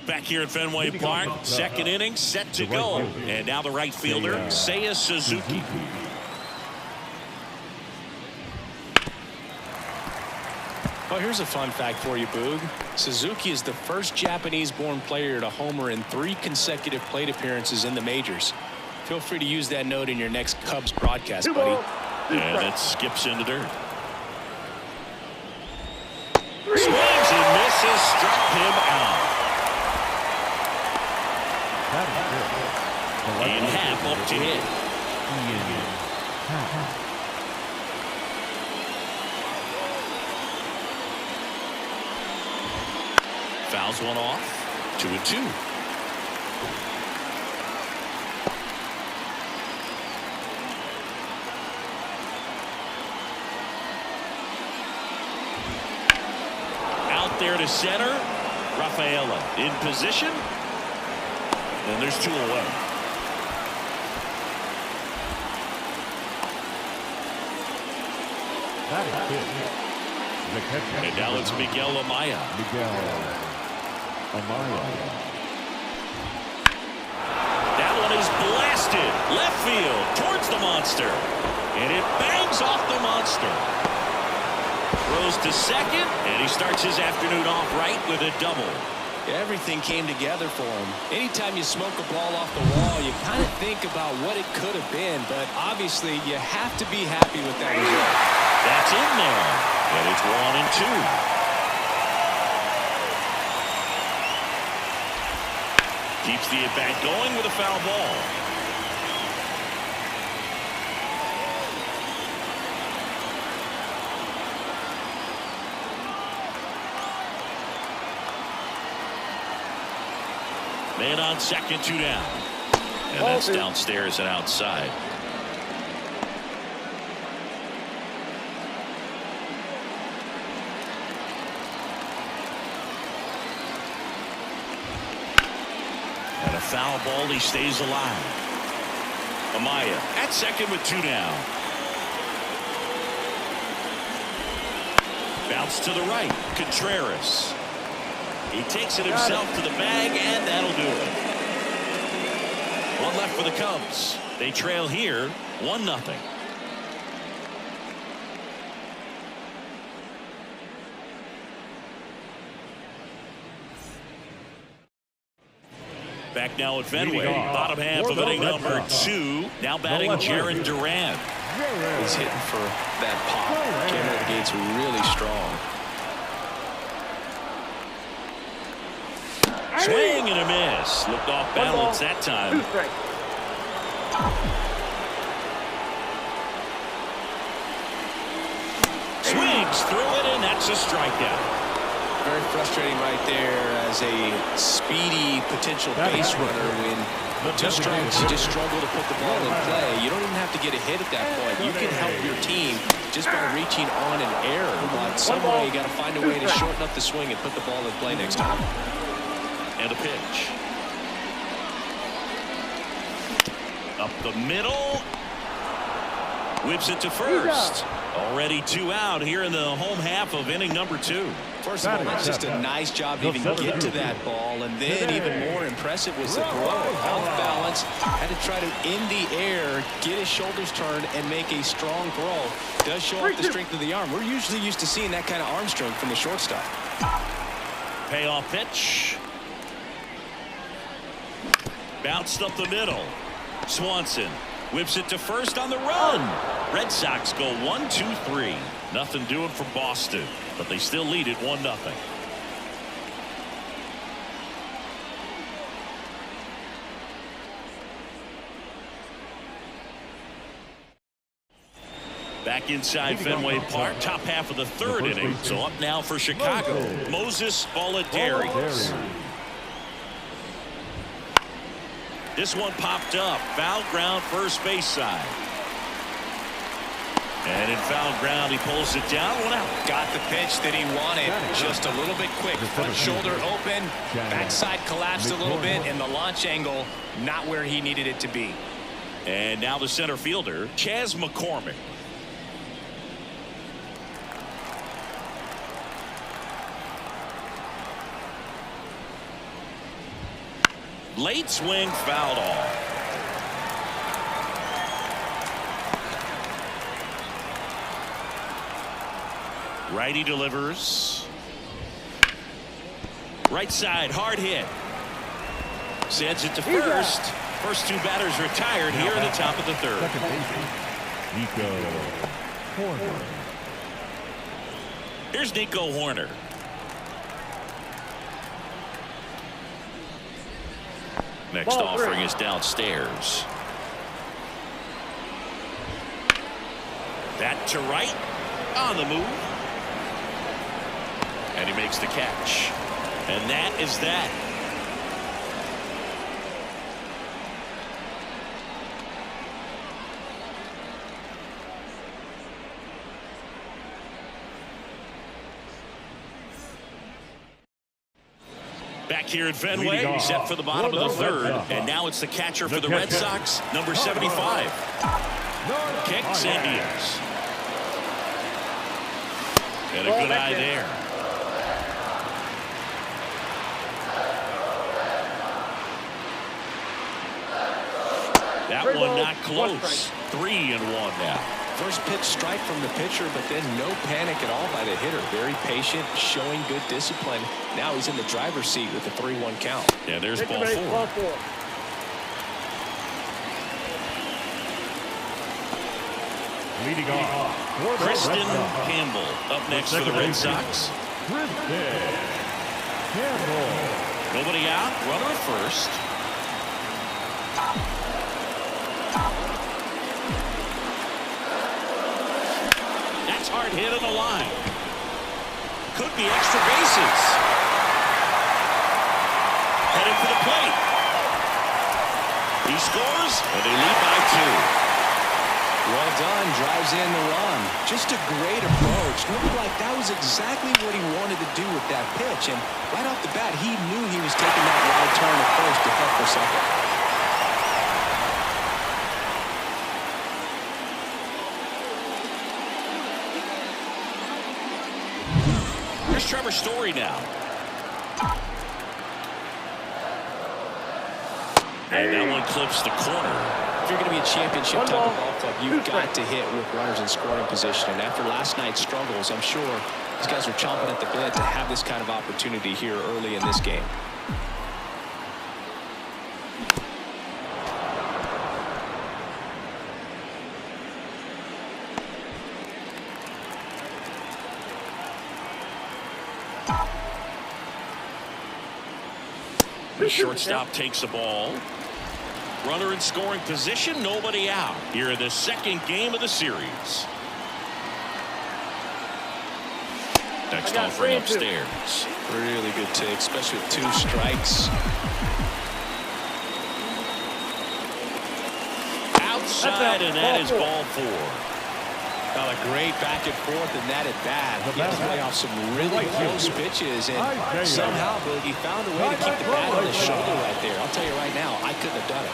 Back here at Fenway Park, second inning set to go. And now the right fielder, Seiya Suzuki. Well, here's a fun fact for you, Boog. Suzuki is the first Japanese-born player to homer in 3 consecutive plate appearances in the majors. Feel free to use that note in your next Cubs broadcast, buddy. And that skips into dirt. Swings and misses, struck him out. And half up to hit. Fouls one off. 2-2. Out there to center. Rafaela in position. And there's 2 away. And now it's Miguel Amaya. That one is blasted left field towards the monster. And it bangs off the monster. Throws to second, and he starts his afternoon off right with a double. Everything came together for him. Anytime you smoke a ball off the wall, you kind of think about what it could have been, but obviously you have to be happy with that result. That's in there, and it's 1-2. Keeps the at-bat going with a foul ball. Man on second, 2 down. And that's downstairs and outside. And a foul ball, he stays alive. Amaya at second with 2 down. Bounce to the right. Contreras. He takes it himself to the bag, and that'll do it. 1 left for the Cubs. They trail here 1-0. Back now at Fenway, bottom half of inning number 2. Now batting Jarren Duran. He's hitting for that pop. Came out of the gates really strong. Swing and a miss. Looked off balance that time. Swings through it, and that's a strikeout. Very frustrating right there as a speedy potential base runner. When 2 strikes, you just struggle to put the ball in play. You don't even have to get a hit at that point. You can help your team just by reaching on an error. But some way you got to find a way to shorten up the swing and put the ball in play next time. And a pitch. Up the middle. Whips it to first. Already 2 out here in the home half of inning number 2. First of all, that's just a nice job to even get to that ball. And then even more impressive was the throw. Off balance. Had to try to, in the air, get his shoulders turned and make a strong throw. Does show off the strength of the arm. We're usually used to seeing that kind of arm strength from the shortstop. Payoff pitch. Bounced up the middle. Swanson whips it to first on the run. Red Sox go 1-2-3. Nothing doing for Boston, but they still lead it 1-0. Back inside Fenway Park, top half of the 3rd inning. So up now for Chicago, Moses Bollettieri. This one popped up. Foul ground, first base side. And in foul ground, he pulls it down. One out. Got the pitch that he wanted. Just a little bit quick. Front shoulder open. Backside collapsed a little bit. And the launch angle not where he needed it to be. And now the center fielder, Chas McCormick. Late swing, fouled off. Righty delivers. Right side, hard hit. Sends it to first. First two batters retired here in the top of the third. Second baseman, Nico Horner. Here's Nico Horner. Next offering is downstairs. That to right. On the move. And he makes the catch. And that is that. Back here at Fenway, set for the bottom of the third. And now it's the catcher for the Red Sox, number 75. Kicks and deals. And a good eye there. That one not close. 3-1 now. First pitch strike from the pitcher, but then no panic at all by the hitter. Very patient, showing good discipline. Now he's in the driver's seat with the 3-1 count. Yeah, there's ball four. Leading off, Kristen Campbell up next for the Red Sox. Kristen Campbell. Nobody out. Runner at first. That's hard hit on the line. Could be extra bases. Headed for the plate. He scores, and they lead by 2. Well done, drives in the run. Just a great approach. Looked like that was exactly what he wanted to do with that pitch. And right off the bat, he knew he was taking that wide turn at first to head for second. Here's Trevor Story now. And that one clips the corner. If you're going to be a championship type of ball club, you've got to hit with runners in scoring position. And after last night's struggles, I'm sure these guys are chomping at the bit to have this kind of opportunity here early in this game. The shortstop takes the ball. Runner in scoring position, nobody out here in the second game of the series. Next offering upstairs. Really good take, especially with 2 strikes. Outside, and that is ball 4. Well, a great back and forth, and that at bat. He had to play off some really close pitches, and somehow he found a way to keep the bat on his shoulder right there. I'll tell you right now, I couldn't have done it.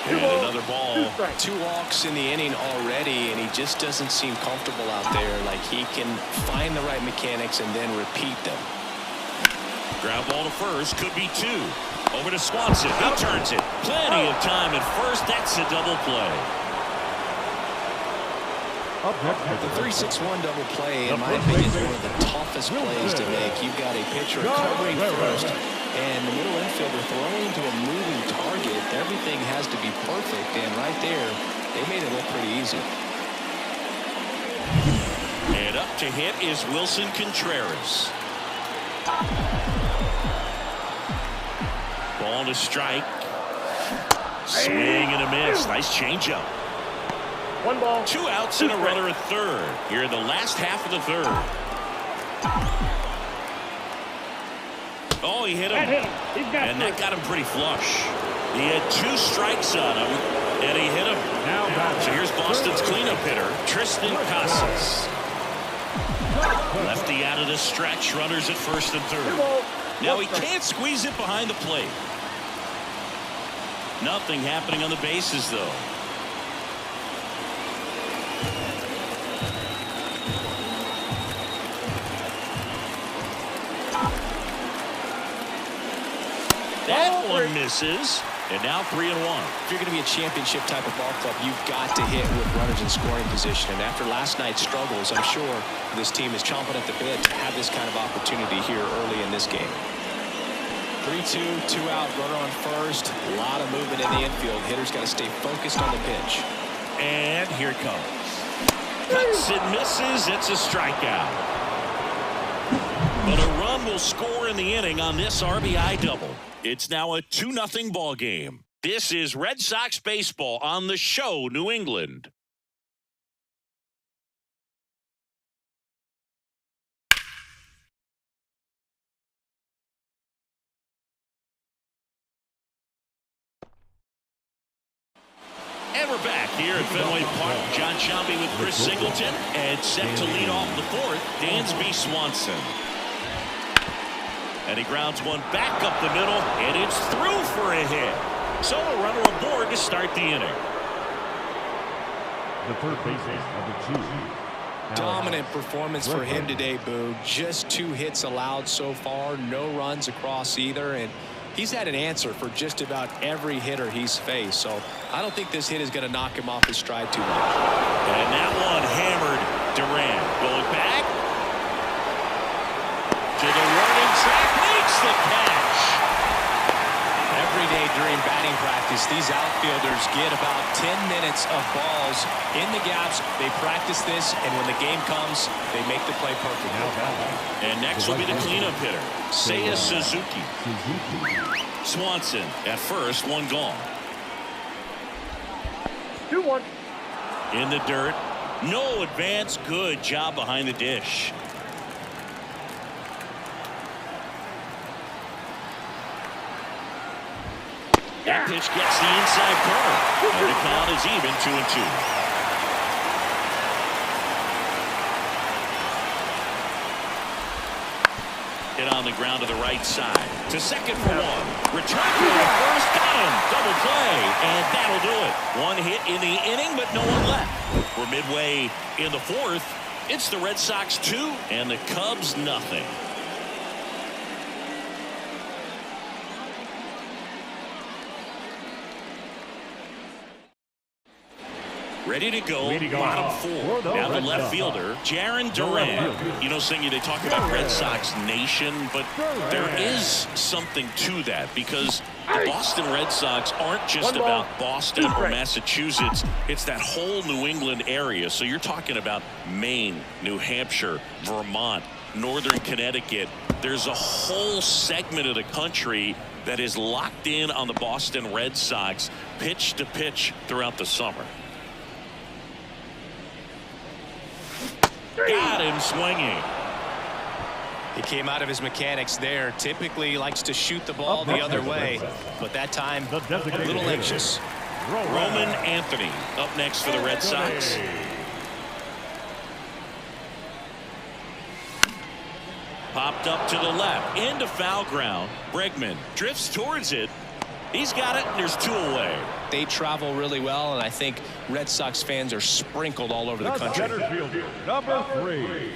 And another ball. 2 walks in the inning already, and he just doesn't seem comfortable out there. Like he can find the right mechanics and then repeat them. Ground ball to first, could be 2. Over to Swanson. He turns it. Plenty of time at first. That's a double play. The 3-6-1 double play, in my opinion, is one of the toughest plays to make. You've got a pitcher covering first, and the middle infielder throwing to a moving target. Everything has to be perfect, and right there, they made it look pretty easy. And up to hit is Wilson Contreras. Ball to strike. Swing and a miss. Nice changeup. 1 ball. 2 outs and a runner at third. Here in the last half of the third. Oh, he hit him. And that got him pretty flush. He had 2 strikes on him, and he hit him. So here's Boston's cleanup hitter, Tristan Casas. Lefty out of the stretch, runners at first and third. Now he can't squeeze it behind the plate. Nothing happening on the bases, though. That one misses. And now 3-1. If you're going to be a championship type of ball club, you've got to hit with runners in scoring position. And after last night's struggles, I'm sure this team is chomping at the bit to have this kind of opportunity here early in this game. 3-2, 2 out, runner on first. A lot of movement in the infield. Hitter's got to stay focused on the pitch. And here it comes. Cuts and misses. It's a strikeout. But a run will score in the inning on this RBI double. It's now a 2-0 ball game. This is Red Sox baseball on the show, New England. And we're back here at Fenway Park. John Shelby with Chris Singleton. And set to lead off the fourth, Dansby Swanson. And he grounds one back up the middle, and it's through for a hit. So a runner aboard to start the inning. The third baseman of the 2. Dominant performance for him today, Boo. Just 2 hits allowed so far, no runs across either, and he's had an answer for just about every hitter he's faced. So I don't think this hit is going to knock him off his stride too much. And that one hammered Durant. Going back to the running track, makes the catch. Every day during batting practice, these outfielders get about 10 minutes of balls in the gaps. They practice this, and when the game comes, they make the play perfect. And next will be the cleanup hitter, Seiya Suzuki. Swanson at first, one gone. 2-1. In the dirt. No advance. Good job behind the dish. That pitch gets the inside corner. And the count is even, 2-2. Hit on the ground to the right side. To second for one. Return to first. Got him. Double play. And that'll do it. One hit in the inning, but no one left. We're midway in the fourth. It's the Red Sox 2 and the Cubs nothing. Ready to go, bottom 4. Now the left fielder, Jarren Duran. You know, Singy, they talk about Red Sox Nation, but there is something to that because the Boston Red Sox aren't just about Boston or Massachusetts. It's that whole New England area. So you're talking about Maine, New Hampshire, Vermont, Northern Connecticut. There's a whole segment of the country that is locked in on the Boston Red Sox pitch to pitch throughout the summer. Got him swinging. He came out of his mechanics there. Typically likes to shoot the ball the other way, but that time a little anxious. Roman Anthony up next for the Red Sox. Popped up to the left into foul ground. Bregman drifts towards it. He's got it, and there's 2 away. They travel really well, and I think Red Sox fans are sprinkled all over the country. Number 3.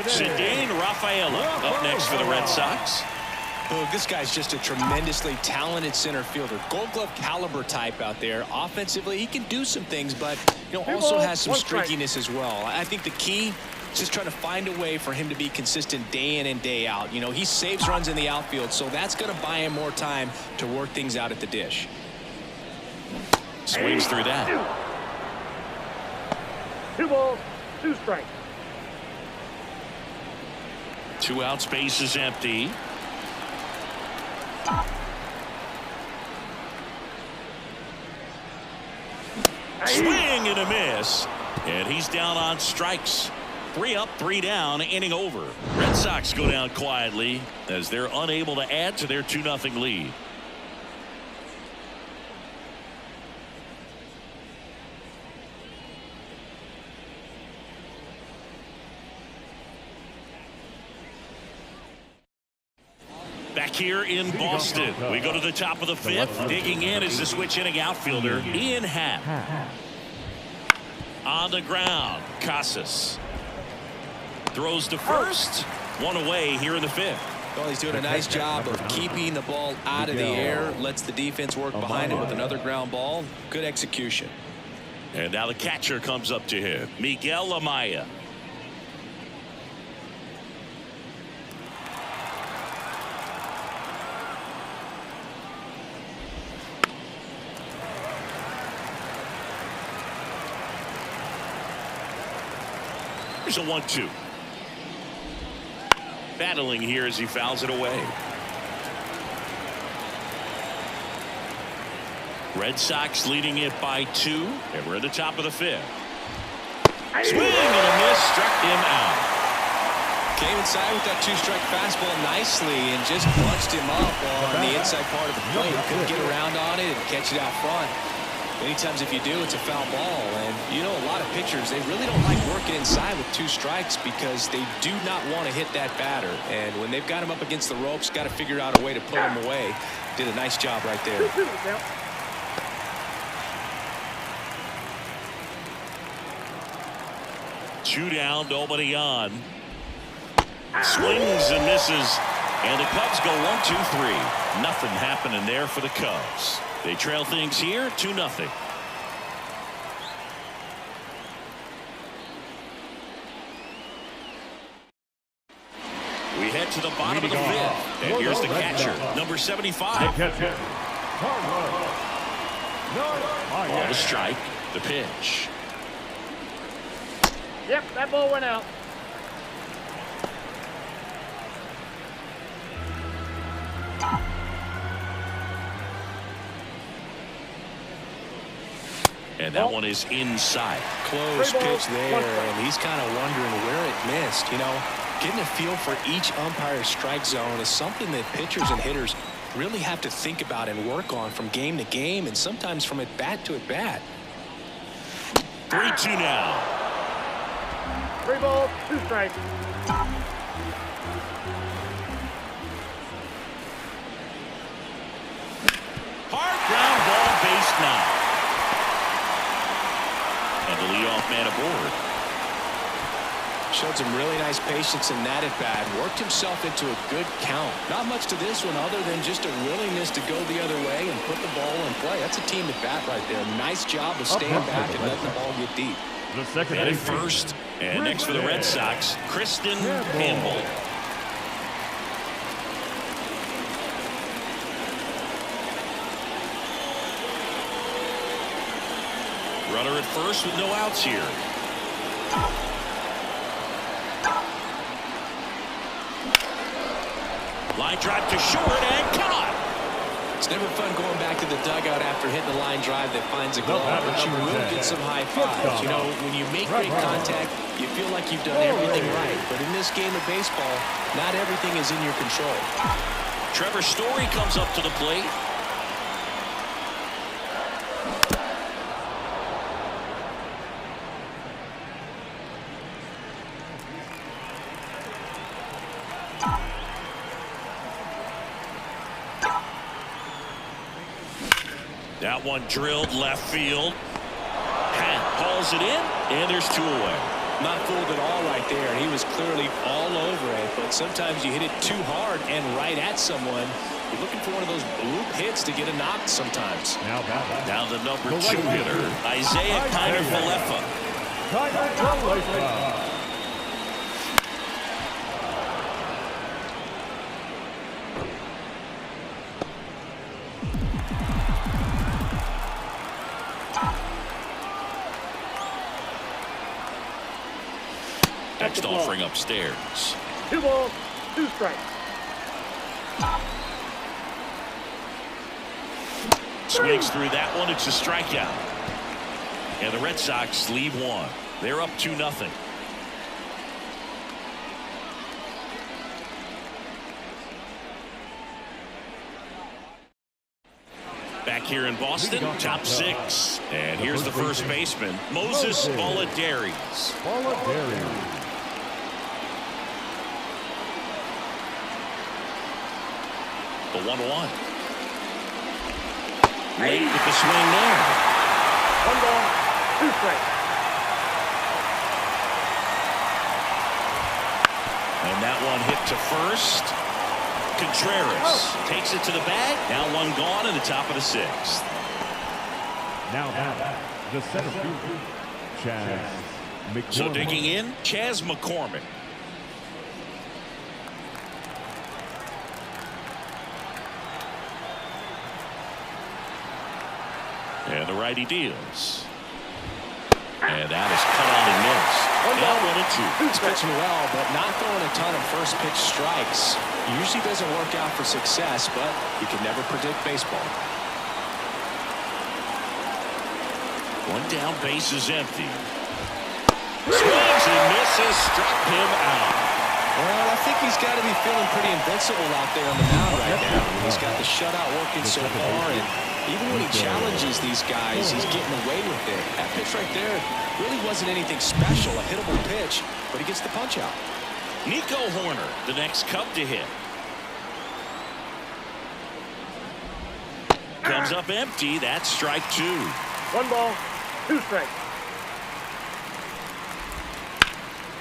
Cedane Rafaela up next for the Red Sox. Oh, this guy's just a tremendously talented center fielder. Gold Glove caliber type out there. Offensively, he can do some things, but also has some streakiness as well. I think the key is just trying to find a way for him to be consistent day in and day out. He saves runs in the outfield, so that's going to buy him more time to work things out at the dish. Swings through that. 2 balls, 2 strikes. Two out, space is empty. Swing and a miss. And he's down on strikes. 3 up, 3 down, inning over. Red Sox go down quietly as they're unable to add to their 2-0 lead. Back here in Boston, we go to the top of the 5th. Digging in is the switch inning outfielder, Ian Happ. On the ground, Casas throws to first. 1 away here in the 5th. Well, he's doing a nice job of keeping the ball out of the air. Lets the defense work behind him with another ground ball. Good execution. And now the catcher comes up to him, Miguel Amaya. Here's a 1-2. Battling here as he fouls it away. Red Sox leading it by 2, and we're at the top of the 5th. Swing and a miss, struck him out. Came inside with that 2-strike fastball nicely and just punched him up on the inside part of the plate. Couldn't get around on it and catch it out front. Many times if you do, it's a foul ball. And you know, a lot of pitchers, they really don't like working inside with 2 strikes because they do not want to hit that batter. And when they've got him up against the ropes, got to figure out a way to put him away. Did a nice job right there. 2 down, nobody on. Swings and misses. And the Cubs go 1-2-3. Nothing happening there for the Cubs. They trail things here 2-0. We head to the bottom of the 5th. And here's the catcher, number 75. Ball to strike. The pitch. Yep, that ball went out. And that one is inside. Close pitch there, and he's kind of wondering where it missed. You know, getting a feel for each umpire's strike zone is something that pitchers and hitters really have to think about and work on from game to game and sometimes from at bat to at bat. 3-2 now. 3 balls, 2 strikes. Hard ground ball, base now. And the leadoff man aboard. Showed some really nice patience in that at bat. Worked himself into a good count. Not much to this one other than just a willingness to go the other way and put the ball in play. That's a team at bat right there. Nice job of staying back and letting the ball get deep. The second at first. And next for the Red Sox, Kristen Campbell. Runner at first with no outs here. Line drive to short and caught. It's never fun going back to the dugout after hitting a line drive that finds a glove, but you will get some high fives. You know, when you make great contact, you feel like you've done everything right. But in this game of baseball, not everything is in your control. Trevor Story comes up to the plate. That one drilled left field. Happ hauls it in, and there's 2 away. Not fooled at all right there. He was clearly all over it, but sometimes you hit it too hard and right at someone. You're looking for one of those bloop hits to get a knock sometimes. Now the number 2 hitter, Isaiah Kiner-Falefa. Next offering upstairs. 2 balls, 2 strikes. Swings through that one. It's a strikeout. And the Red Sox leave one. They're up 2-0. Back here in Boston, top 6. And here's the first baseman, Moses Balladares. The 1-1. Late with the swing there. 1 ball, 2 strikes. And that one hit to first. Contreras takes it to the bag. Now one gone in the top of the 6th. Now the center fielder, Chaz McCormick. So digging in, Chaz McCormick. And the righty deals. And that is cut out and missed. Now 1-2. He's pitching well, but not throwing a ton of first pitch strikes. Usually doesn't work out for success, but you can never predict baseball. One down, base is empty. Swings and misses, struck him out. Well, I think he's got to be feeling pretty invincible out there on the mound right now. He's got the shutout working so far, and even when he challenges these guys, he's getting away with it. That pitch right there really wasn't anything special, a hittable pitch, but he gets the punch out. Nico Horner, the next Cub to hit. Comes up empty. That's strike 2. 1 ball, 2 strikes.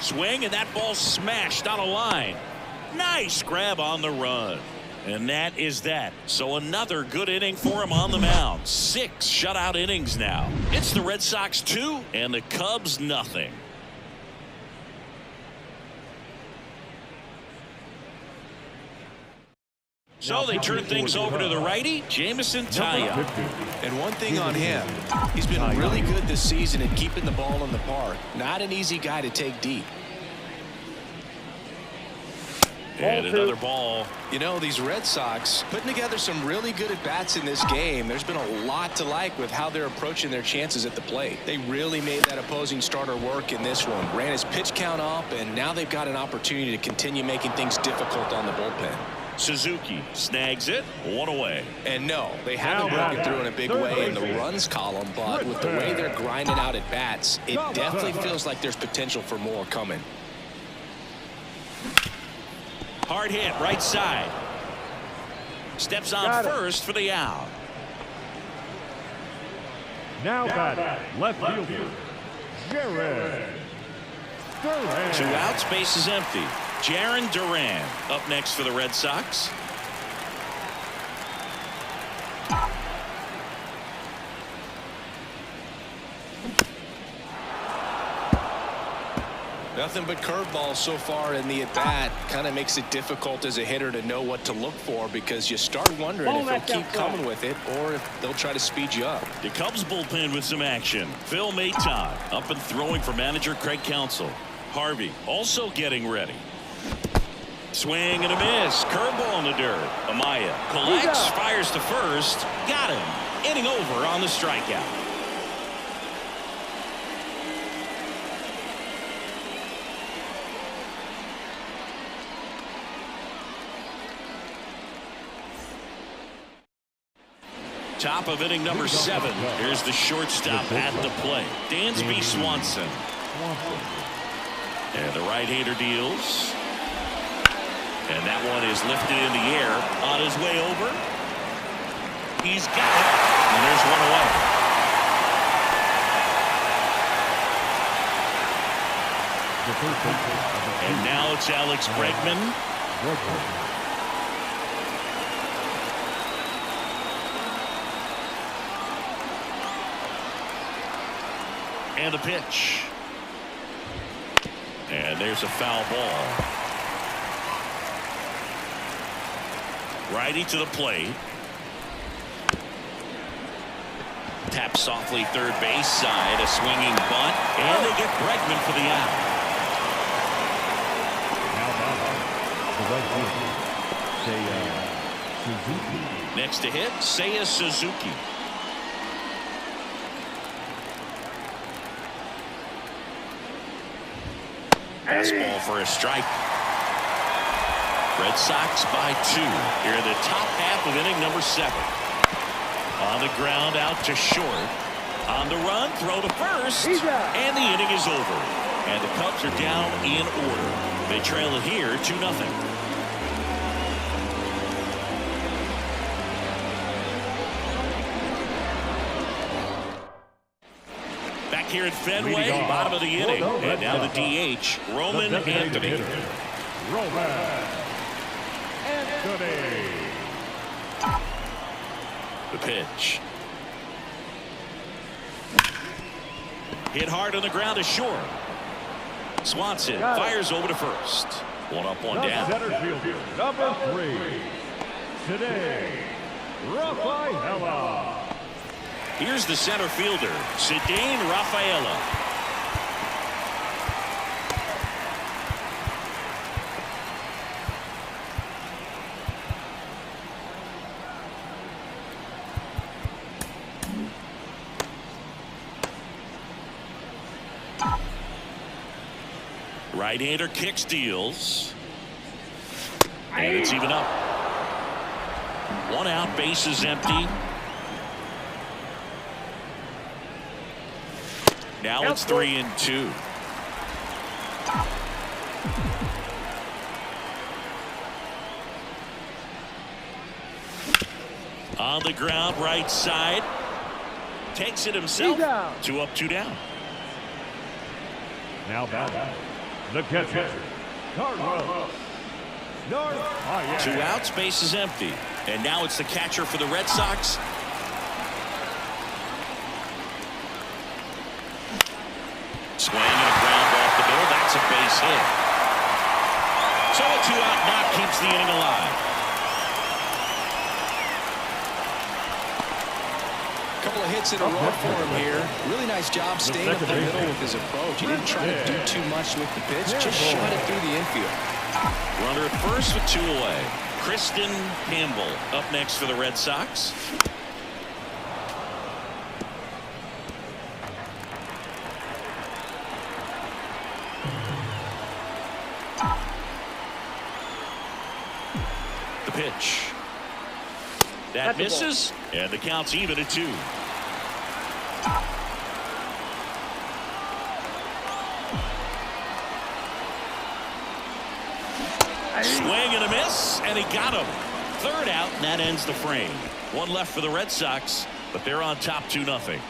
Swing, and that ball smashed on a line. Nice grab on the run. And that is that. So another good inning for him on the mound. 6 shutout innings now. It's the Red Sox 2 and the Cubs nothing. So they turn things over to the righty, Jamison Taya. And one thing on him, he's been really good this season at keeping the ball in the park. Not an easy guy to take deep. And another ball. You know, these Red Sox putting together some really good at-bats in this game. There's been a lot to like with how they're approaching their chances at the plate. They really made that opposing starter work in this one. Ran his pitch count up, and now they've got an opportunity to continue making things difficult on the bullpen. Suzuki snags it, 1 away. And no, they haven't broken through in a big way in the runs column, but with the way they're grinding out at bats, it definitely feels like there's potential for more coming. Hard hit, right side. Steps on first for the out. Now back, left fielder, Jared Duran. 2 outs, base is empty. Jaron Duran up next for the Red Sox. Nothing but curveballs so far in the at-bat. Kind of makes it difficult as a hitter to know what to look for because you start wondering if they'll keep coming with it or if they'll try to speed you up. The Cubs bullpen with some action. Phil Maton up and throwing for manager Craig Counsell. Harvey also getting ready. Swing and a miss. Curveball in the dirt. Amaya collects, fires to first. Got him. Inning over on the strikeout. Top of inning number 7. Here's the shortstop at the plate. Dansby Swanson. And the right-hander deals. And that one is lifted in the air on his way over. He's got it. And there's one away. And now it's Alex Bregman. And a pitch. And there's a foul ball. Righty to the plate. Tap softly third base side. A swinging bunt. And they get Bregman for the out. Now the right field, Suzuki. Next to hit, Seiya Suzuki. Fastball for a strike. Red Sox by 2 here in the top half of inning number 7. On the ground out to short. On the run, throw to first, and the inning is over. And the Cubs are down in order. They trail it here 2-0. Back here at Fenway, bottom of the inning, and now the DH, Roman Anthony. Roman Anthony. The pitch. Hit hard on the ground to short. Swanson fires over to first. One up, one down. Center fielder, number 3. Today, Rafaela. Here's the center fielder, Cedane Rafaela. Right-hander kicks, deals. And it's even up. 1 out, base is empty. Now it's 3-2. On the ground, right side. Takes it himself. 2 up, 2 down. Now batting, the catcher, Carlos. 2 outs, base is empty. And now it's the catcher for the Red Sox. Swing and a ground off the middle. That's a base hit. So a 2-out knock keeps the inning alive. Couple of hits in a row for him here. Really nice job staying up the middle with his approach. He didn't try to do too much with the pitch. Just shot it through the infield. Runner at first with 2 away. Kristen Campbell up next for the Red Sox. The pitch. That misses, and the count's even at 2. Swing and a miss, and he got him. 3rd out, and that ends the frame. 1 left for the Red Sox, but they're on top 2-0.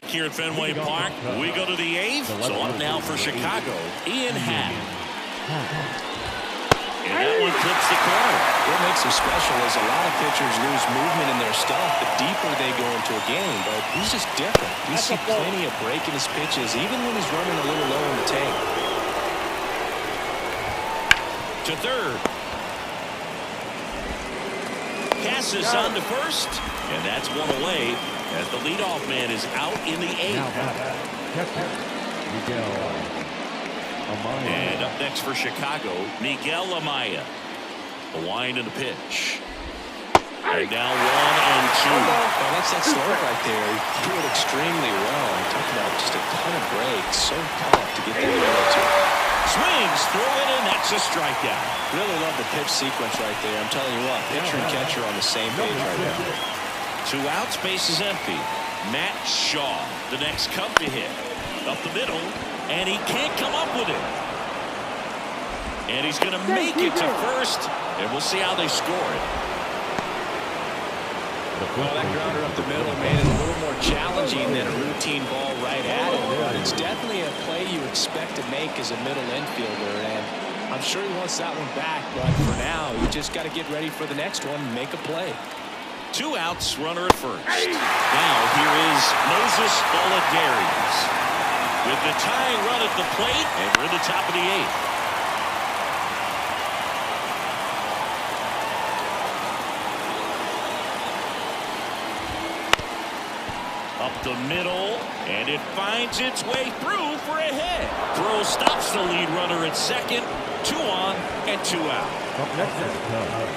Here at Fenway Park, we go to the 8th. So up now for Chicago, Ian Happ. And that one clips the corner. What makes him special is a lot of pitchers lose movement in their stuff the deeper they go into a game, but he's just different. You see plenty of break in his pitches, even when he's running a little low in the tank. To third. Cassis on to first, and that's 1 away as the leadoff man is out in the 8th. And up next for Chicago, Miguel Amaya. A wind and a pitch. And now 1 and 2. Well, that's that start right there. He threw it extremely well. I'm talking about just a ton of breaks. So tough to get the arrow to. Swings through it, and that's a strikeout. Really love the pitch sequence right there. I'm telling you what, pitcher and catcher on the same page right now. 2 outs, base is empty. Matt Shaw, the next Cub to hit. Up the middle, and he can't come up with it. And he's going to make it to first, and we'll see how they score it. Well, that grounder up the middle made it a little more challenging than a routine ball right at him. But it's definitely a play you expect to make as a middle infielder, and I'm sure he wants that one back. But for now, you just got to get ready for the next one and make a play. 2 outs, runner at first. Now here is Moses Bolidarius with the tying run at the plate, and we're at the top of the 8th. Up the middle, and it finds its way through for a hit. Throw stops the lead runner at second. 2 on and 2 out. Up next is the Cubs.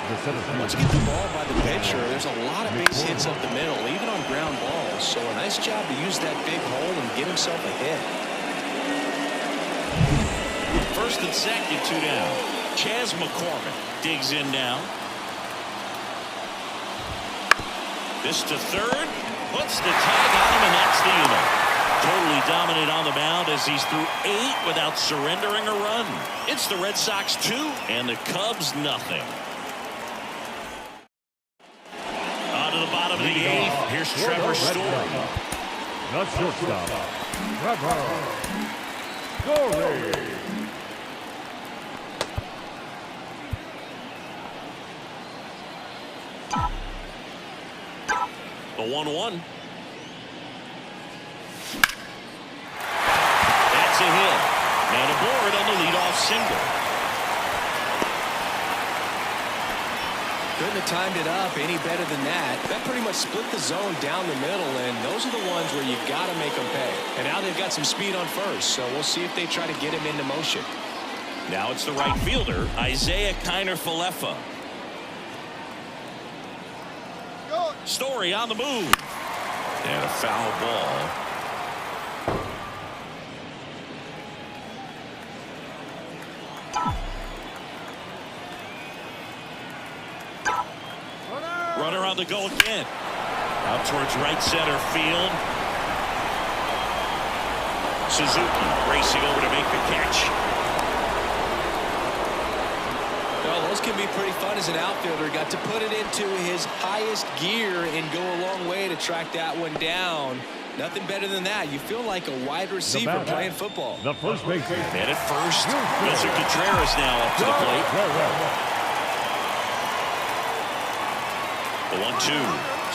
The center field. Once you get the ball by the pitcher, there's a lot of base hits up the middle, even on ground balls. So a nice job to use that big hole and get himself a hit. First and second, 2 down. Chas McCormick digs in now. This to third. Puts the tag on him, and that's the inning. Totally dominant on the mound as he's through 8 without surrendering a run. It's the Red Sox 2 and the Cubs nothing. On to the bottom of the 8th. Here's Trevor Story. The shortstop, Trevor Story. The 1-1. That's a hit. And aboard on the leadoff single. Couldn't have timed it up any better than that. That pretty much split the zone down the middle, and those are the ones where you've got to make them pay. And now they've got some speed on first, so we'll see if they try to get him into motion. Now it's the right fielder, Isaiah Kiner-Falefa. Story on the move. And a foul ball. Runner on the go again. Out towards right center field. Suzuki racing over to make the catch. Well, those can be pretty fun as an outfielder. Got to put it into his highest gear and go a long way to track that one down. Nothing better than that. You feel like a wide receiver playing football. The first baseman. And at first, Wilson Contreras now up to the plate. The 1-2.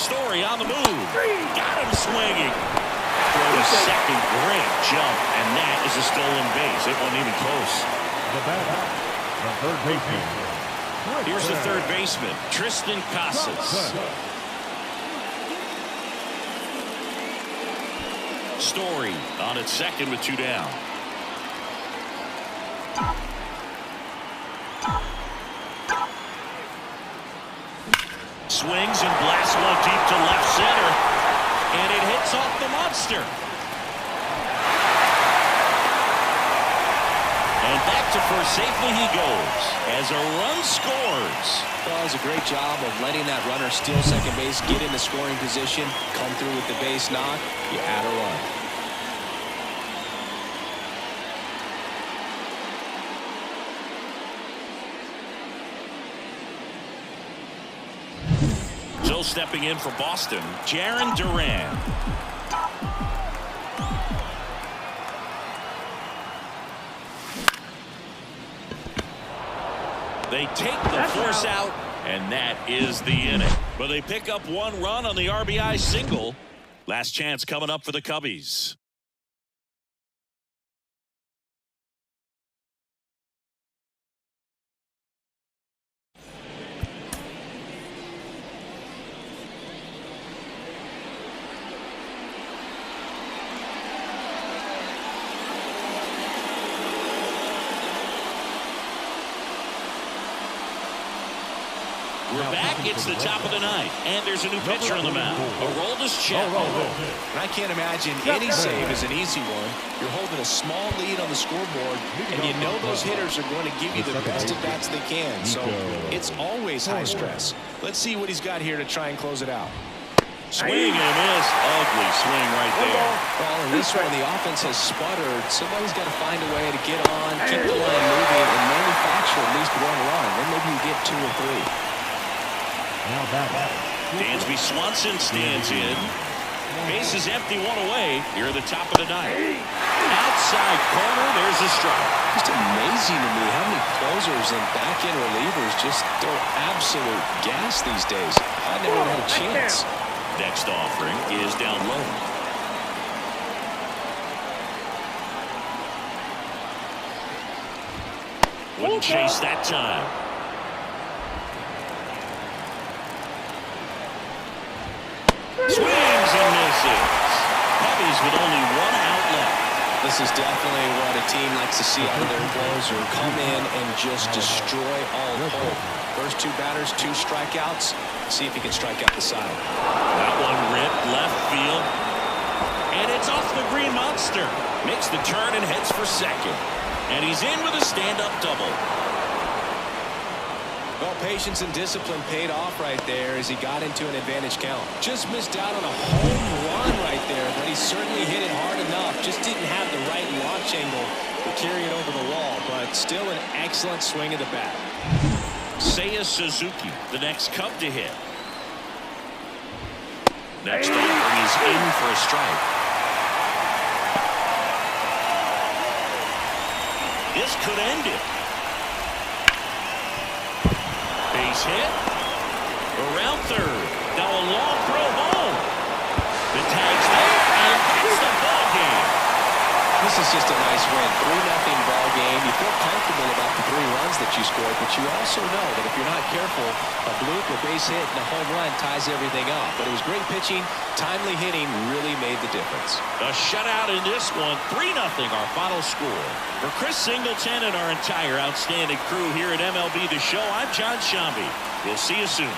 Story on the move. Got him swinging. Throw to second. Great jump. And that is a stolen base. It wasn't even close. The third baseman. Here's the third baseman, Tristan Casas. Story on at second with 2 down. Swings and blasts one deep to left center. And it hits off the monster. And back to first safely he goes as a run scores. Well, it's a great job of letting that runner steal second base, get into scoring position, come through with the base knock. You add a run. So stepping in for Boston, Jarren Duran. They take the force out, and that is the inning. But they pick up 1 run on the RBI single. Last chance coming up for the Cubbies. We're back. It's the top of the 9th, and there's a new pitcher on the mound. Aroldis Chapman. And I can't imagine any save is an easy one. You're holding a small lead on the scoreboard, and you know those hitters are going to give you the best at bats they can. So it's always high stress. Let's see what he's got here to try and close it out. Swing and a miss. Ugly swing right there. Well, in this one, the offense has sputtered. Somebody's got to find a way to get on, keep the line moving, and manufacture at least 1 run. Then maybe you get 2 or 3. Now back. Dansby Swanson stands in. Base is empty, 1 away. Here at the top of the 9th. Outside corner, there's a strike. Just amazing to me how many closers and back-end relievers just throw absolute gas these days. I never had a chance. Next offering is down low. Wouldn't chase that time. Swings and misses. This is definitely what a team likes to see out of their closer. Come in and just destroy all hope. First two batters, 2 strikeouts. See if he can strike out the side. That one ripped left field. And it's off the green monster. Makes the turn and heads for second. And he's in with a stand-up double. Well, patience and discipline paid off right there as he got into an advantage count. Just missed out on a home run right there, but he certainly hit it hard enough. Just didn't have the right launch angle to carry it over the wall, but still an excellent swing of the bat. Seiya Suzuki, the next Cub to hit. Next offer, he's in for a strike. This could end it. Base hit. Around third. Now a long throw home. The tag's there, and it's the ball game. This is just a nice win. 3-0 ball game. You feel comfortable about the 3 runs that you scored, but you also know that if you're not careful, a bloop, a base hit, and a home run ties everything up. But it was great pitching. Timely hitting really made the difference. A shutout in this one. 3-0 our final score. For Chris Singleton and our entire outstanding crew here at MLB The Show, I'm John Shambi. We'll see you soon.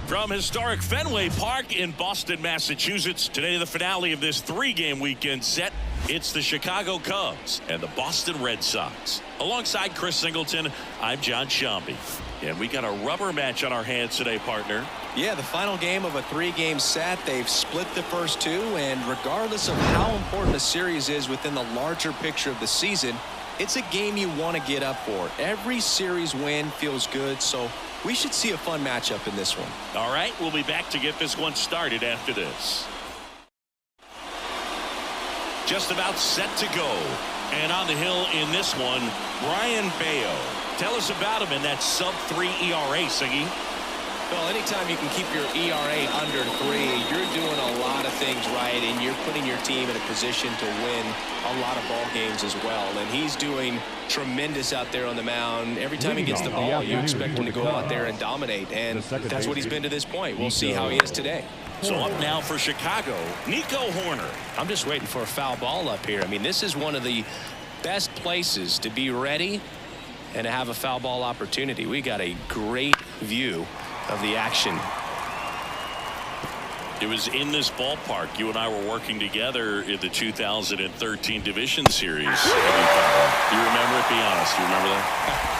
From historic Fenway Park in Boston, Massachusetts, today the finale of this 3-game weekend set. It's the Chicago Cubs and the Boston Red Sox. Alongside Chris Singleton, I'm John Shambi. And we got a rubber match on our hands today, partner. Yeah, the final game of a 3-game set. They've split the first 2, and regardless of how important a series is within the larger picture of the season, it's a game you want to get up for. Every series win feels good, so we should see a fun matchup in this one. All right, we'll be back to get this one started after this. Just about set to go. And on the hill in this one, Brian Bayo. Tell us about him in that sub-3 ERA, Siggy. Well, anytime you can keep your ERA under 3, you're doing a lot of things right, and you're putting your team in a position to win a lot of ball games as well. And he's doing tremendous out there on the mound. Every time he gets the ball, you expect him to go out there and dominate, and that's what he's been to this point. We'll see how he is today. So up now for Chicago, Nico Horner. I'm just waiting for a foul ball up here. I mean, this is one of the best places to be ready and to have a foul ball opportunity. We got a great view of the action. It was in this ballpark you and I were working together in the 2013 Division Series. You remember it? Be honest. You remember that?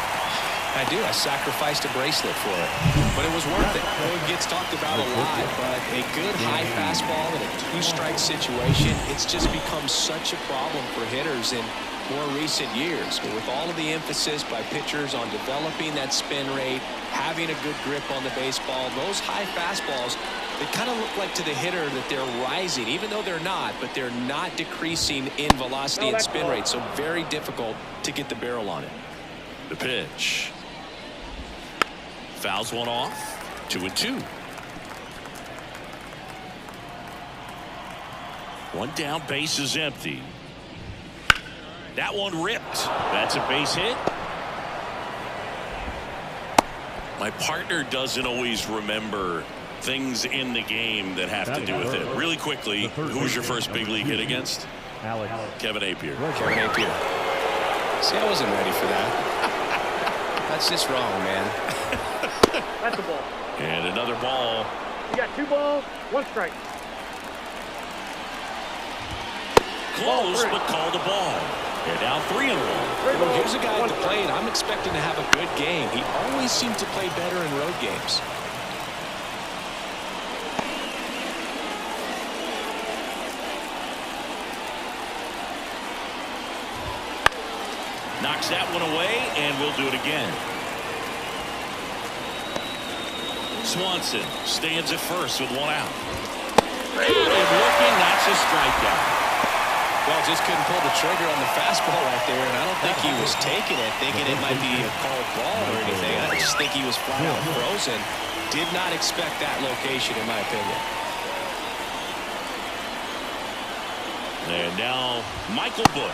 I do. I sacrificed a bracelet for it, but it was worth it. It gets talked about a lot, but a good high fastball in a 2-strike situation, it's just become such a problem for hitters in more recent years. But with all of the emphasis by pitchers on developing that spin rate, having a good grip on the baseball, those high fastballs, they kind of look like to the hitter that they're rising, even though they're not, but they're not decreasing in velocity and spin rate, so very difficult to get the barrel on it. The pitch. Fouls one off. 2-2. One down, base is empty. That one ripped. That's a base hit. My partner doesn't always remember things in the game that have to do with it. Really quickly, who was your first big league hit against? Alex. Kevin Appier. Kevin Appier. See, I wasn't ready for that. That's just wrong, man. That's a ball. And another ball. You got 2 balls, 1 strike. Close, but called a ball. They're down 3-1. Well, here's a guy at the plate. I'm expecting to have a good game. He always seems to play better in road games. Knocks that one away, and we'll do it again. Swanson stands at first with 1 out. And looking, that's a strikeout. Well, just couldn't pull the trigger on the fastball right there, and I don't think he was taking it, thinking it might be a called ball or anything. I just think he was flat out frozen. Did not expect that location, in my opinion. And now Michael Busch.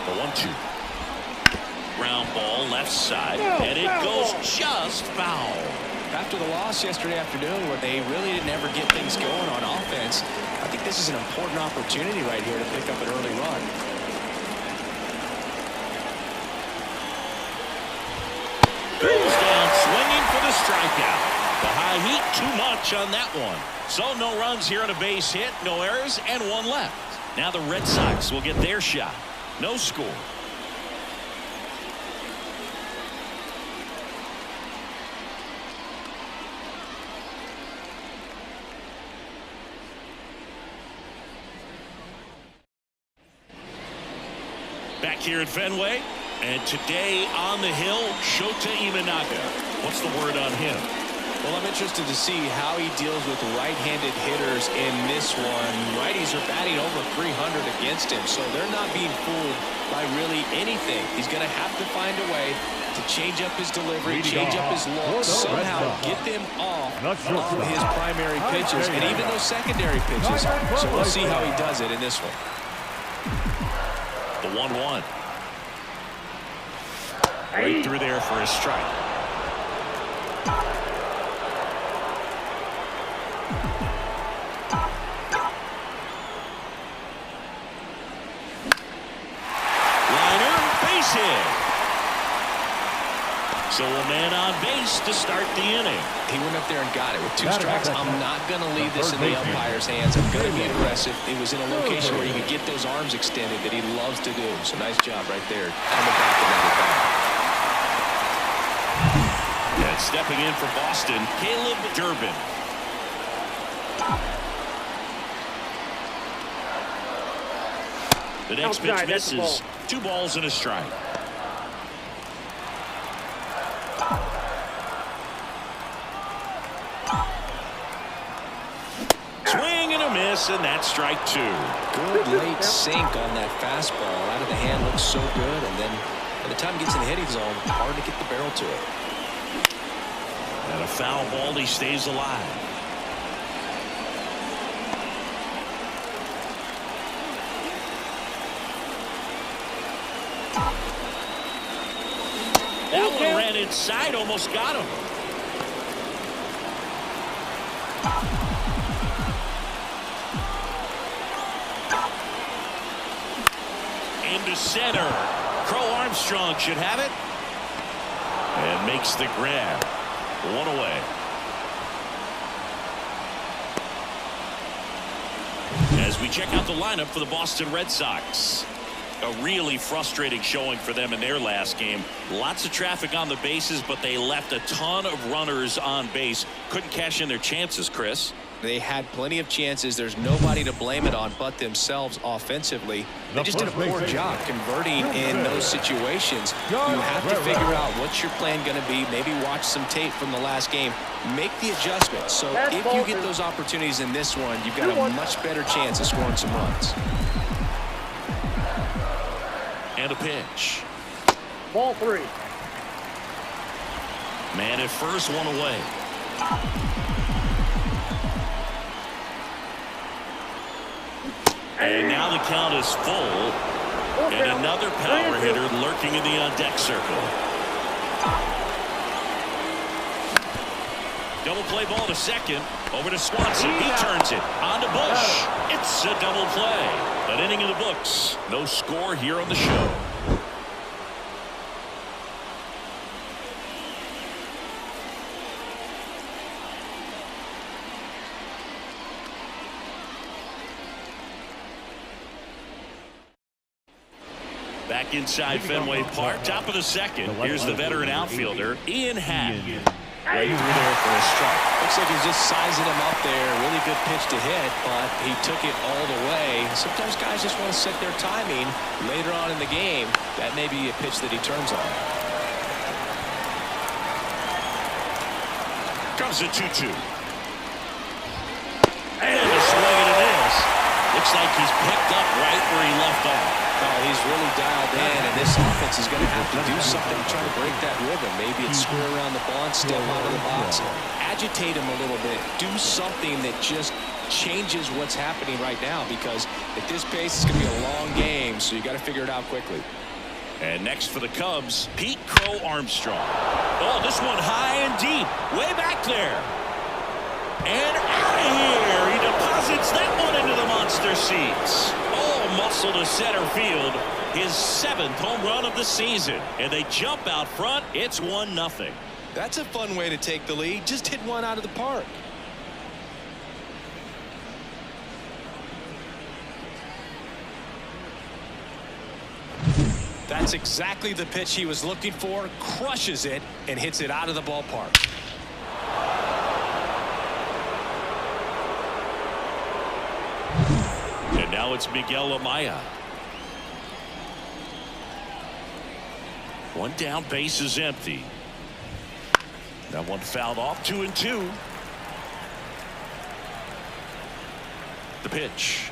The 1-2. Ground ball left side, and it goes just foul. After the loss yesterday afternoon where they really didn't ever get things going on offense, I think this is an important opportunity right here to pick up an early run. Goes down swinging for the strikeout. The high heat, too much on that one. So no runs here on a base hit, no errors, and one left. Now the Red Sox will get their shot. No score. Back here at Fenway, and today on the hill, Shota Imanaga. What's the word on him? Well, I'm interested to see how he deals with right-handed hitters in this one. Righties are batting over 300 against him, so they're not being fooled by really anything. He's going to have to find a way to change up his delivery, change up his look, somehow get them off of his primary pitches and even those secondary pitches. So we'll see how he does it in this one. The 1-1. Right through there for a strike. Liner, base hit. So a man on base to start the inning. He went up there and got it. With 2 strikes, I'm not going to leave this in the umpire's hands. I'm going to be aggressive. It was in a location where you could get those arms extended that he loves to do. So nice job right there. Coming back another time. And stepping in for Boston, Caleb Durbin. The next pitch misses. 2 balls and a strike. Swing and a miss, and that's strike 2. Good late sink on that fastball. Out of the hand looks so good, and then by the time it gets in the hitting zone, hard to get the barrel to it. And a foul ball, he stays alive. That one ran inside, almost got him. Into center. Crow Armstrong should have it. And makes the grab. 1 away. As we check out the lineup for the Boston Red Sox. A really frustrating showing for them in their last game. Lots of traffic on the bases, but they left a ton of runners on base. Couldn't cash in their chances, Chris. They had plenty of chances. There's nobody to blame it on but themselves offensively. They just did a poor job converting in those situations. You have to figure out what's your plan going to be. Maybe watch some tape from the last game. Make the adjustment. So if you get those opportunities in this one, you've got a much better chance of scoring some runs. And a pitch. Ball 3. Man at first, 1 away. And now the count is full. And another power hitter lurking in the on-deck circle. Double play ball to second. Over to Swanson. He turns it. On to Busch. It's a double play. An inning in the books. No score here on the show. Back inside Fenway Park, top of the second. Here's the veteran outfielder, Ian Happ. Right through there for a strike. Looks like he's just sizing him up there. Really good pitch to hit, but he took it all the way. Sometimes guys just want to set their timing later on in the game. That may be a pitch that he turns on. Comes a 2-2. And a swing and a miss. Looks like he's picked up right where he left off. Oh, he's really dialed in, and this offense is going to have to do something to try to break that rhythm. Maybe it's square around the bunt, step out of the box, agitate him a little bit, do something that just changes what's happening right now, because at this pace, it's going to be a long game, so you got to figure it out quickly. And next for the Cubs, Pete Crow Armstrong. Oh, this one high and deep, way back there. And out of here, he deposits that one into the monster seats. Muscle to center field, his 7th home run of the season, and they jump out front. It's 1-0. That's a fun way to take the lead. Just hit one out of the park. That's exactly the pitch he was looking for. Crushes it and hits it out of the ballpark. And now it's Miguel Amaya. One down, base is empty. That one fouled off, 2-2. The pitch.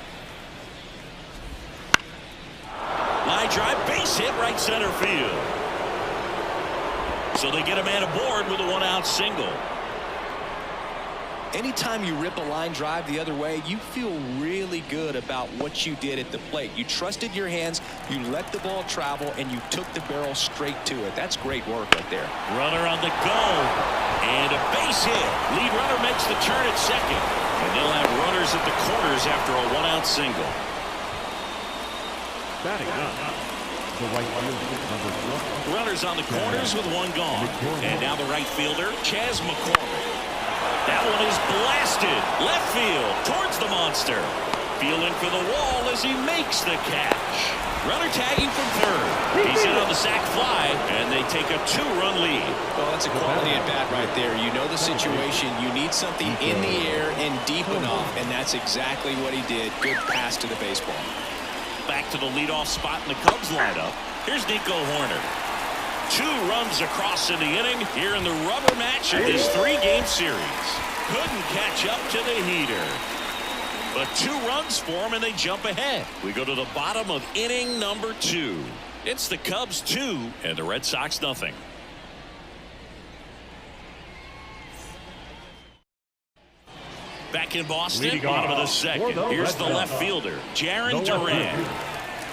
Line drive, base hit, right center field. So they get a man aboard with a 1-out single. Anytime you rip a line drive the other way, you feel really good about what you did at the plate. You trusted your hands, you let the ball travel, and you took the barrel straight to it. That's great work right there. Runner on the go. And a base hit. Lead runner makes the turn at second. And they'll have runners at the corners after a 1-out single. Batting up, the right fielder, Runners on the corners with one gone. And now the right fielder, Chas McCormick. That one is blasted left field towards the monster. Feeling for the wall as he makes the catch. Runner tagging from third. He's in on the sac fly, and they take a 2-run lead. Well, that's a quality at bat right there. You know the situation. You need something in the air and deep enough, and that's exactly what he did. Good pass to the baseball. Back to the leadoff spot in the Cubs lineup. Here's Nico Horner. 2 runs across in the inning here in the rubber match of this 3-game series. Couldn't catch up to the heater. But 2 runs for him, and they jump ahead. We go to the bottom of inning number 2. It's the Cubs 2 and the Red Sox nothing. Back in Boston, bottom of the second. Here's the left fielder, Jarren Duran.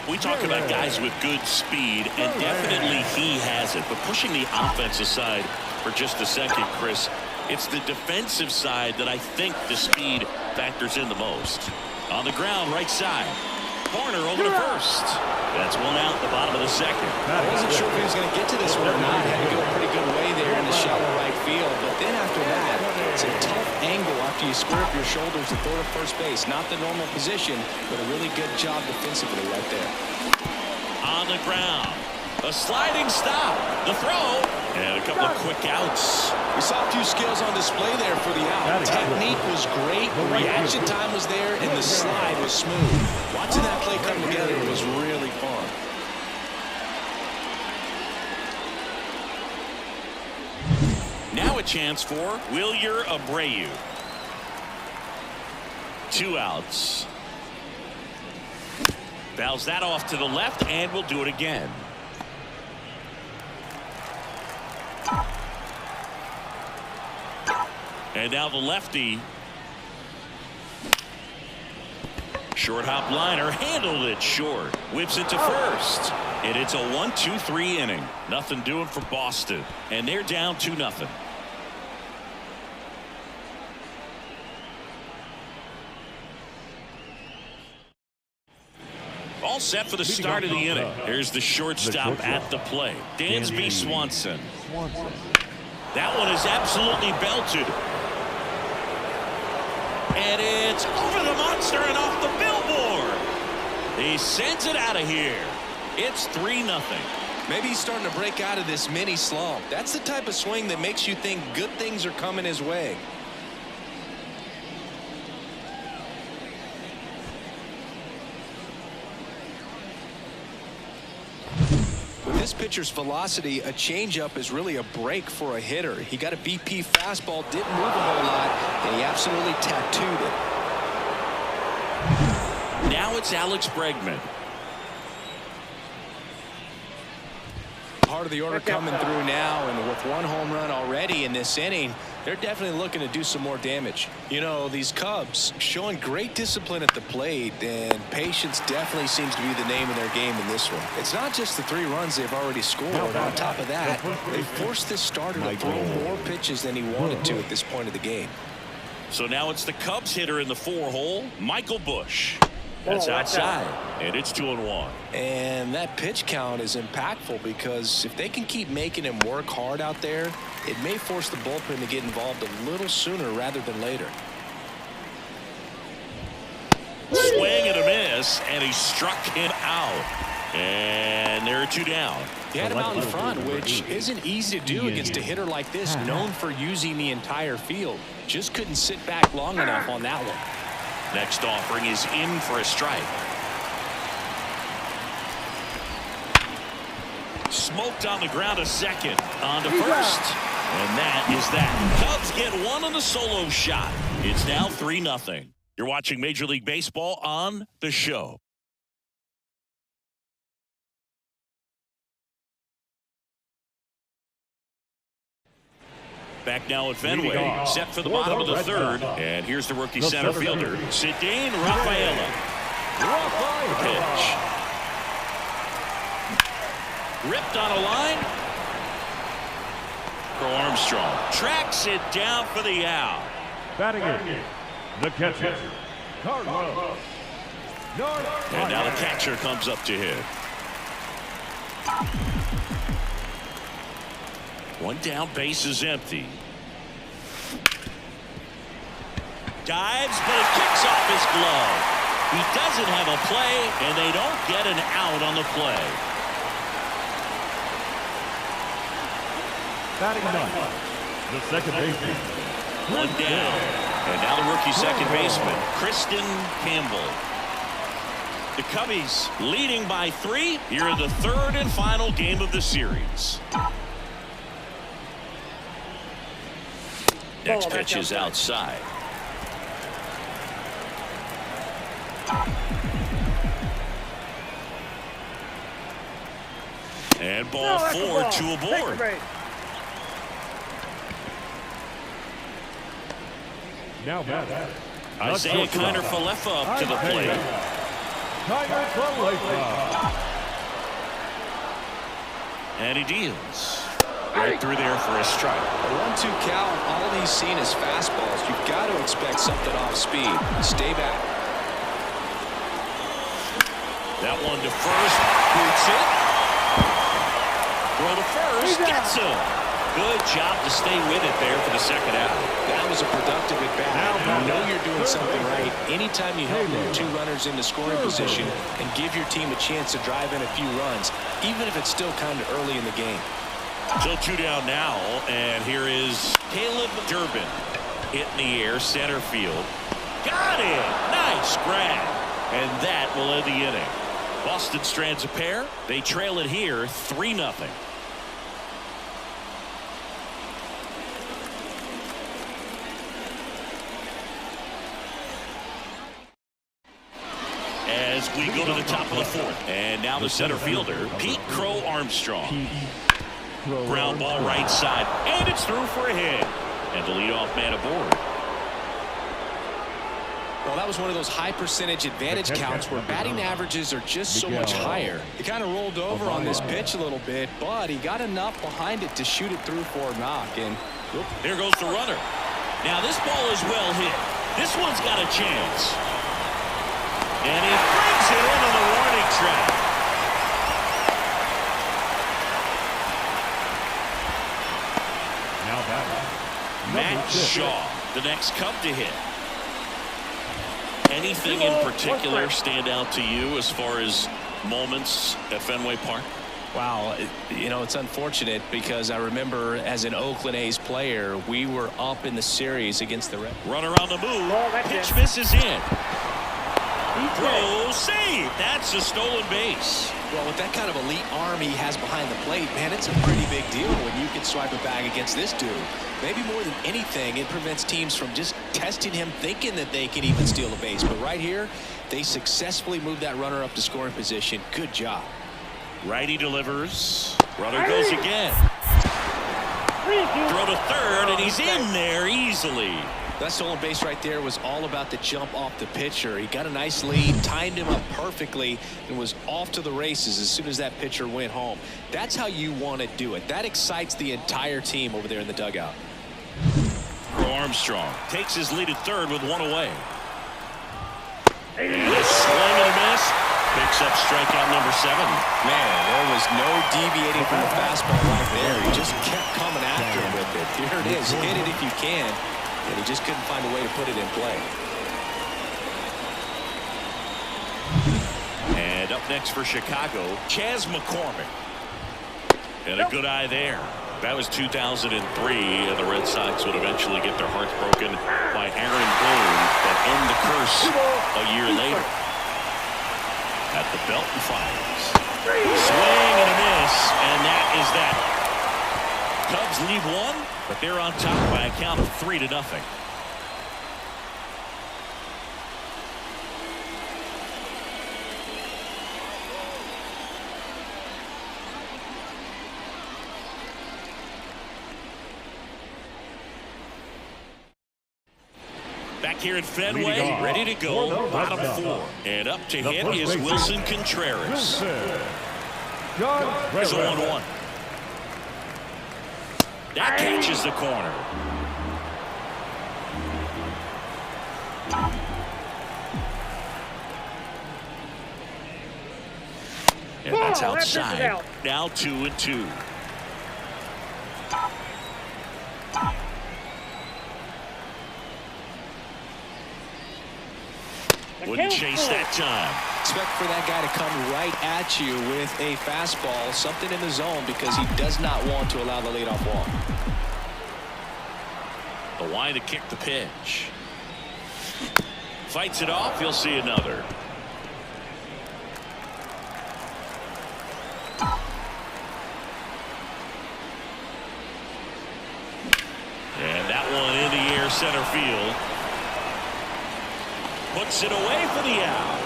We talk about guys with good speed, and definitely he has it. But pushing the offense aside for just a second, Chris, it's the defensive side that I think the speed factors in the most. On the ground, right side. Horner over to first. That's 1 out at the bottom of the second. I wasn't sure if he was going to get to this one or not. Had to go a pretty good way there in the shallow right field. But then after that, it's a tough angle after you square up your shoulders to throw to first base. Not the normal position, but a really good job defensively right there. On the ground. A sliding stop. The throw. And a couple of quick outs. We saw a few skills on display there for the out. Technique was great. The reaction time was there, and the slide was smooth. Watching that play come together was really fun. Now a chance for Wilyer Abreu. 2 outs. Fouls that off to the left, and we'll do it again. And now the lefty. Short hop liner, handled it short. Whips it to first. And it's a 1-2-3 inning. Nothing doing for Boston. And they're down 2-0. All set for the start of the inning. Here's the shortstop at the plate, Dansby Swanson. That one is absolutely belted. And it's over the monster and off the billboard. He sends it out of here. It's 3-0. Maybe he's starting to break out of this mini slump. That's the type of swing that makes you think good things are coming his way. With this pitcher's velocity, a changeup is really a break for a hitter. He got a BP fastball, didn't move a whole lot, and he absolutely tattooed it. Now it's Alex Bregman. Part of the order coming through now, and with one home run already in this inning, they're definitely looking to do some more damage. You know, these Cubs showing great discipline at the plate, and patience definitely seems to be the name of their game in this one. It's not just the 3 runs they've already scored. On top of that, they forced this starter to throw more pitches than he wanted to at this point of the game. So now it's the Cubs hitter in the 4-hole, Michael Busch. That's outside, and it's 2-1. And that pitch count is impactful because if they can keep making him work hard out there, it may force the bullpen to get involved a little sooner rather than later. Swing and a miss, and he struck him out. And there are 2 down. He had him out in front, which isn't easy to do against a hitter like this, known for using the entire field. Just couldn't sit back long enough on that one. Next offering is in for a strike. Smoked on the ground to second. On to first. And that is that. Cubs get one on the solo shot. It's now 3-0. You're watching Major League Baseball on The Show. Back now at Fenway, set for the bottom of the 3rd. And here's the rookie center fielder, Ceddanne Rafaela. Pitch. Ripped on a line. Armstrong tracks it down for the out. Batting it, the catcher, Carlos. And now the catcher comes up to hit. 1 down, base is empty. Dives, but it kicks off his glove. He doesn't have a play, and they don't get an out on the play. Batting 9, the second baseman. 1 down. And now the rookie second baseman, Kristen Campbell. The Cubbies leading by 3 here in the 3rd and final game of the series. Next pitch is outside. And ball 4, 2 aboard. Now batting, Isaiah Kiner-Falefa up to the plate. And he deals. Right through there for a strike. A 1-2 count, all he's seen is fastballs. You've got to expect something off speed. Stay back. That one to first. Boots it. Throw to first. Gets him. Good job to stay with it there for the second out. That was a productive at bat. You know you're doing something right anytime you help move 2 runners into scoring position and give your team a chance to drive in a few runs, even if it's still kind of early in the game. Still 2 down now, and here is Caleb Durbin. Hit in the air, center field. Got it! Nice grab. And that will end the inning. Boston strands a pair. They trail it here 3-0. As we go to the top of the 4th. And now the center fielder, Pete Crow Armstrong. Ground ball right side, and it's through for a hit. And the leadoff man aboard. Well, that was one of those high percentage advantage counts where batting averages are just so much higher. He kind of rolled over on this pitch a little bit, but he got enough behind it to shoot it through for a knock. And there goes the runner. Now this ball is well hit. This one's got a chance. And he brings it into the warning track. Now batting, Matt Shaw, the next Cub to hit. Anything in particular stand out to you as far as moments at Fenway Park? Wow, it's unfortunate because I remember as an Oakland A's player, we were up in the series against the Reds. Runner on the move. Oh, that's Pitch it. misses in. Throw, save. That's a stolen base. Well, with that kind of elite arm he has behind the plate, man, it's a pretty big deal when you can swipe a bag against this dude. Maybe more than anything, it prevents teams from just testing him, thinking that they can even steal a base. But right here, they successfully moved that runner up to scoring position. Good job. Righty delivers. Runner goes again. Throw to third, and he's in there easily. That stolen base right there was all about the jump off the pitcher. He got a nice lead, timed him up perfectly, and was off to the races as soon as that pitcher went home. That's how you want to do it. That excites the entire team over there in the dugout. Armstrong takes his lead at third with one away. And a swing and a miss. Picks up strikeout number 7. Man, there was no deviating from the fastball right there. He just kept coming after him with it. Here it is. Hit it if you can. And he just couldn't find a way to put it in play. And up next for Chicago, Chas McCormick. And a good eye there. That was 2003, and the Red Sox would eventually get their hearts broken by Aaron Boone, but end the curse a year later. At the belt and fires. Swing and a miss, and that is that. Cubs lead one, but they're on top by a count of 3-0. Back here at Fenway, ready to go, bottom 4. And up to hit is Wilson Contreras. There's a 1-1. That catches the corner. And that's outside. Now 2-2. Wouldn't chase that time. Expect for that guy to come right at you with a fastball, something in the zone, because he does not want to allow the leadoff walk. The line to kick the pitch. Fights it off. He'll see another. And that one in the air, center field. Puts it away for the out.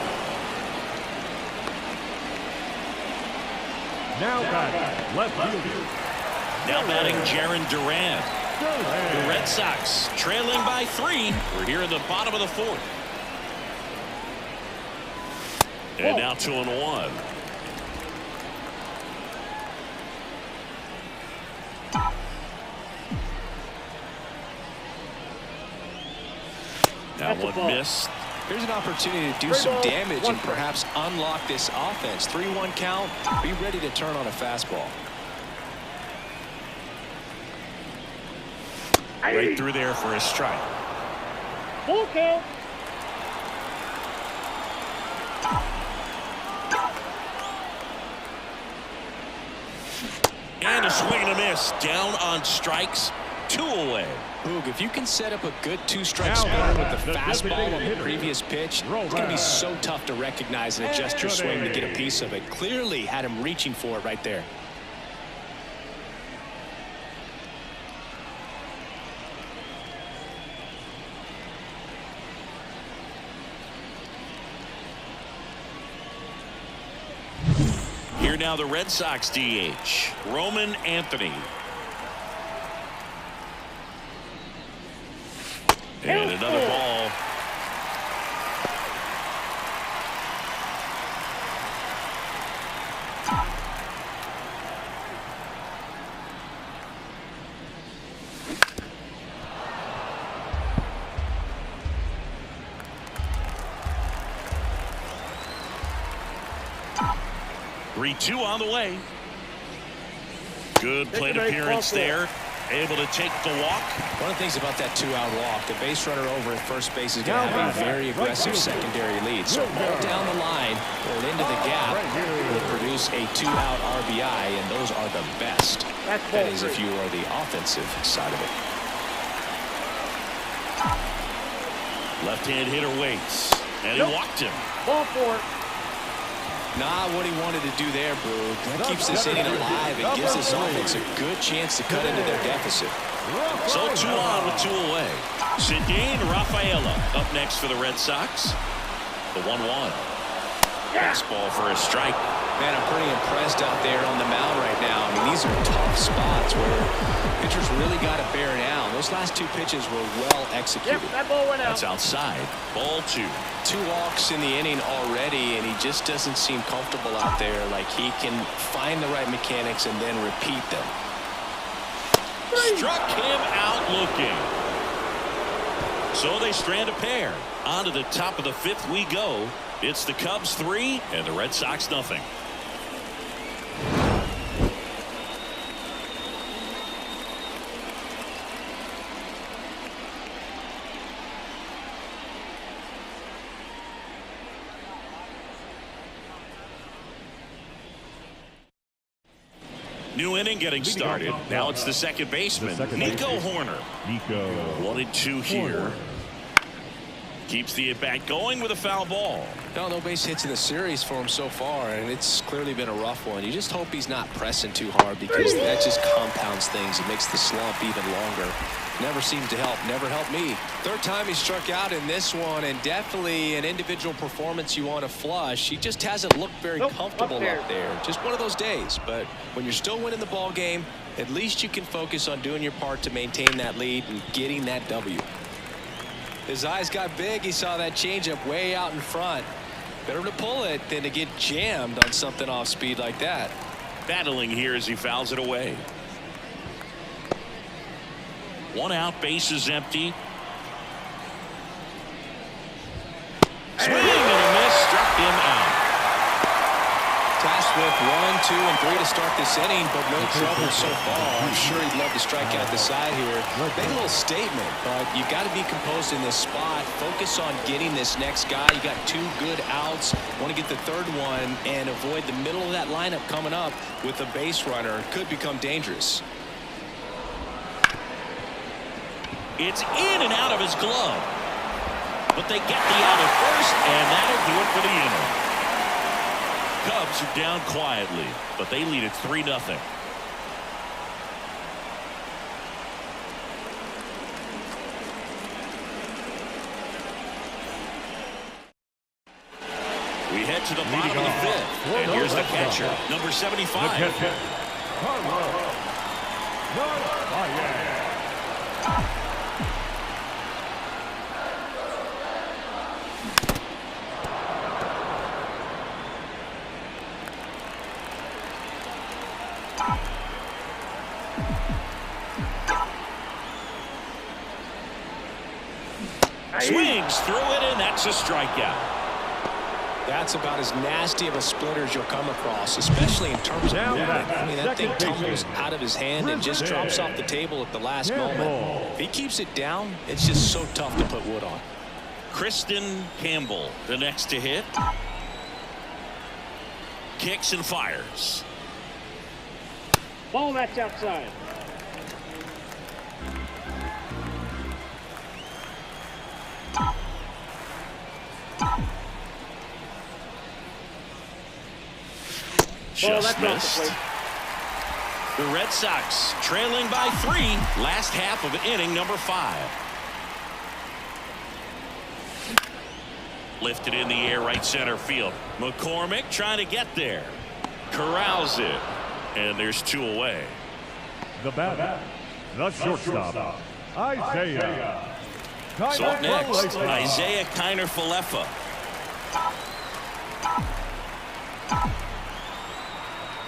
Now batting, left fielder. Now batting Jarren Duran. The Red Sox trailing by 3. We're here in the bottom of the 4th. And now 2-1. That one missed. Here's an opportunity to do some damage and perhaps unlock this offense. 3-1 count. Be ready to turn on a fastball. Right through there for a strike. Full count. And a swing and a miss. Down on strikes. 2 away. Boog, if you can set up a good 2-strike spot with the fastball on the previous pitch, it's going to be so tough to recognize and adjust your swing to get a piece of it. Clearly had him reaching for it right there. Here now the Red Sox DH, Roman Anthony. And another ball. Three-two on the way. Good plate appearance there. able to take the walk. One of the things about that two-out walk, the base runner over at first base is going to have a very aggressive secondary lead. So ball down the line or into the gap will produce a two-out RBI, and those are the best. That is if you are the offensive side of it. Left-hand hitter waits, and he walked him. Ball four. Not what he wanted to do there, Brew. That keeps this inning alive and gives this offense a good chance to cut into their deficit. So 2 on with 2 away. Cedane Rafaela up next for the Red Sox. The 1-1. Fastball for a strike. Man, I'm pretty impressed out there on the mound right now. I mean, these are tough spots where pitchers really got to bear down. Those last 2 pitches were well executed. Yep, that ball went out. That's outside. Ball 2. 2 walks in the inning already, and he just doesn't seem comfortable out there. Like he can find the right mechanics and then repeat them. Struck him out looking. So they strand a pair. On to the top of the 5th we go. It's the Cubs 3 and the Red Sox nothing. New inning getting started. Now it's the second baseman, Nico Horner. 1-2 here. Keeps the at-bat going with a foul ball. No base hits in the series for him so far, and it's clearly been a rough one. You just hope he's not pressing too hard, because that just compounds things. It makes the slump even longer. Never seems to help. Never helped me. 3rd time he struck out in this one, and definitely an individual performance you want to flush. He just hasn't looked very comfortable up there. Just one of those days. But when you're still winning the ball game, at least you can focus on doing your part to maintain that lead and getting that W. His eyes got big. He saw that changeup way out in front. Better to pull it than to get jammed on something off speed like that. Battling here as he fouls it away. 1 out, base is empty. Swing and a miss, struck him out. Tasked with 1, 2, and 3 to start this inning, but no trouble so far. I'm sure he'd love to strike out the side here. Make a little statement, but you got to be composed in this spot. Focus on getting this next guy. You got 2 good outs. Want to get the 3rd one and avoid the middle of that lineup coming up with a base runner. Could become dangerous. It's in and out of his glove. But they get the out at first, and that'll do it for the inning. Cubs are down quietly, but they lead it 3-0. We head to the bottom of the 5th, and here's the catcher, number 75. Swings through it, and that's a strikeout. That's about as nasty of a splitter as you'll come across, especially in terms of movement. I mean, that thing tumbles out of his hand and just drops off the table at the last moment. If he keeps it down, it's just so tough to put wood on. Kristen Campbell, the next to hit. Kicks and fires. Ball, that's outside. Just missed. The Red Sox trailing by 3, last half of inning number 5. Lifted in the air, right center field. McCormick trying to get there. Corrals it. And there's 2 away. The batter, the shortstop, Isaiah. So up next, Isaiah Kiner-Falefa.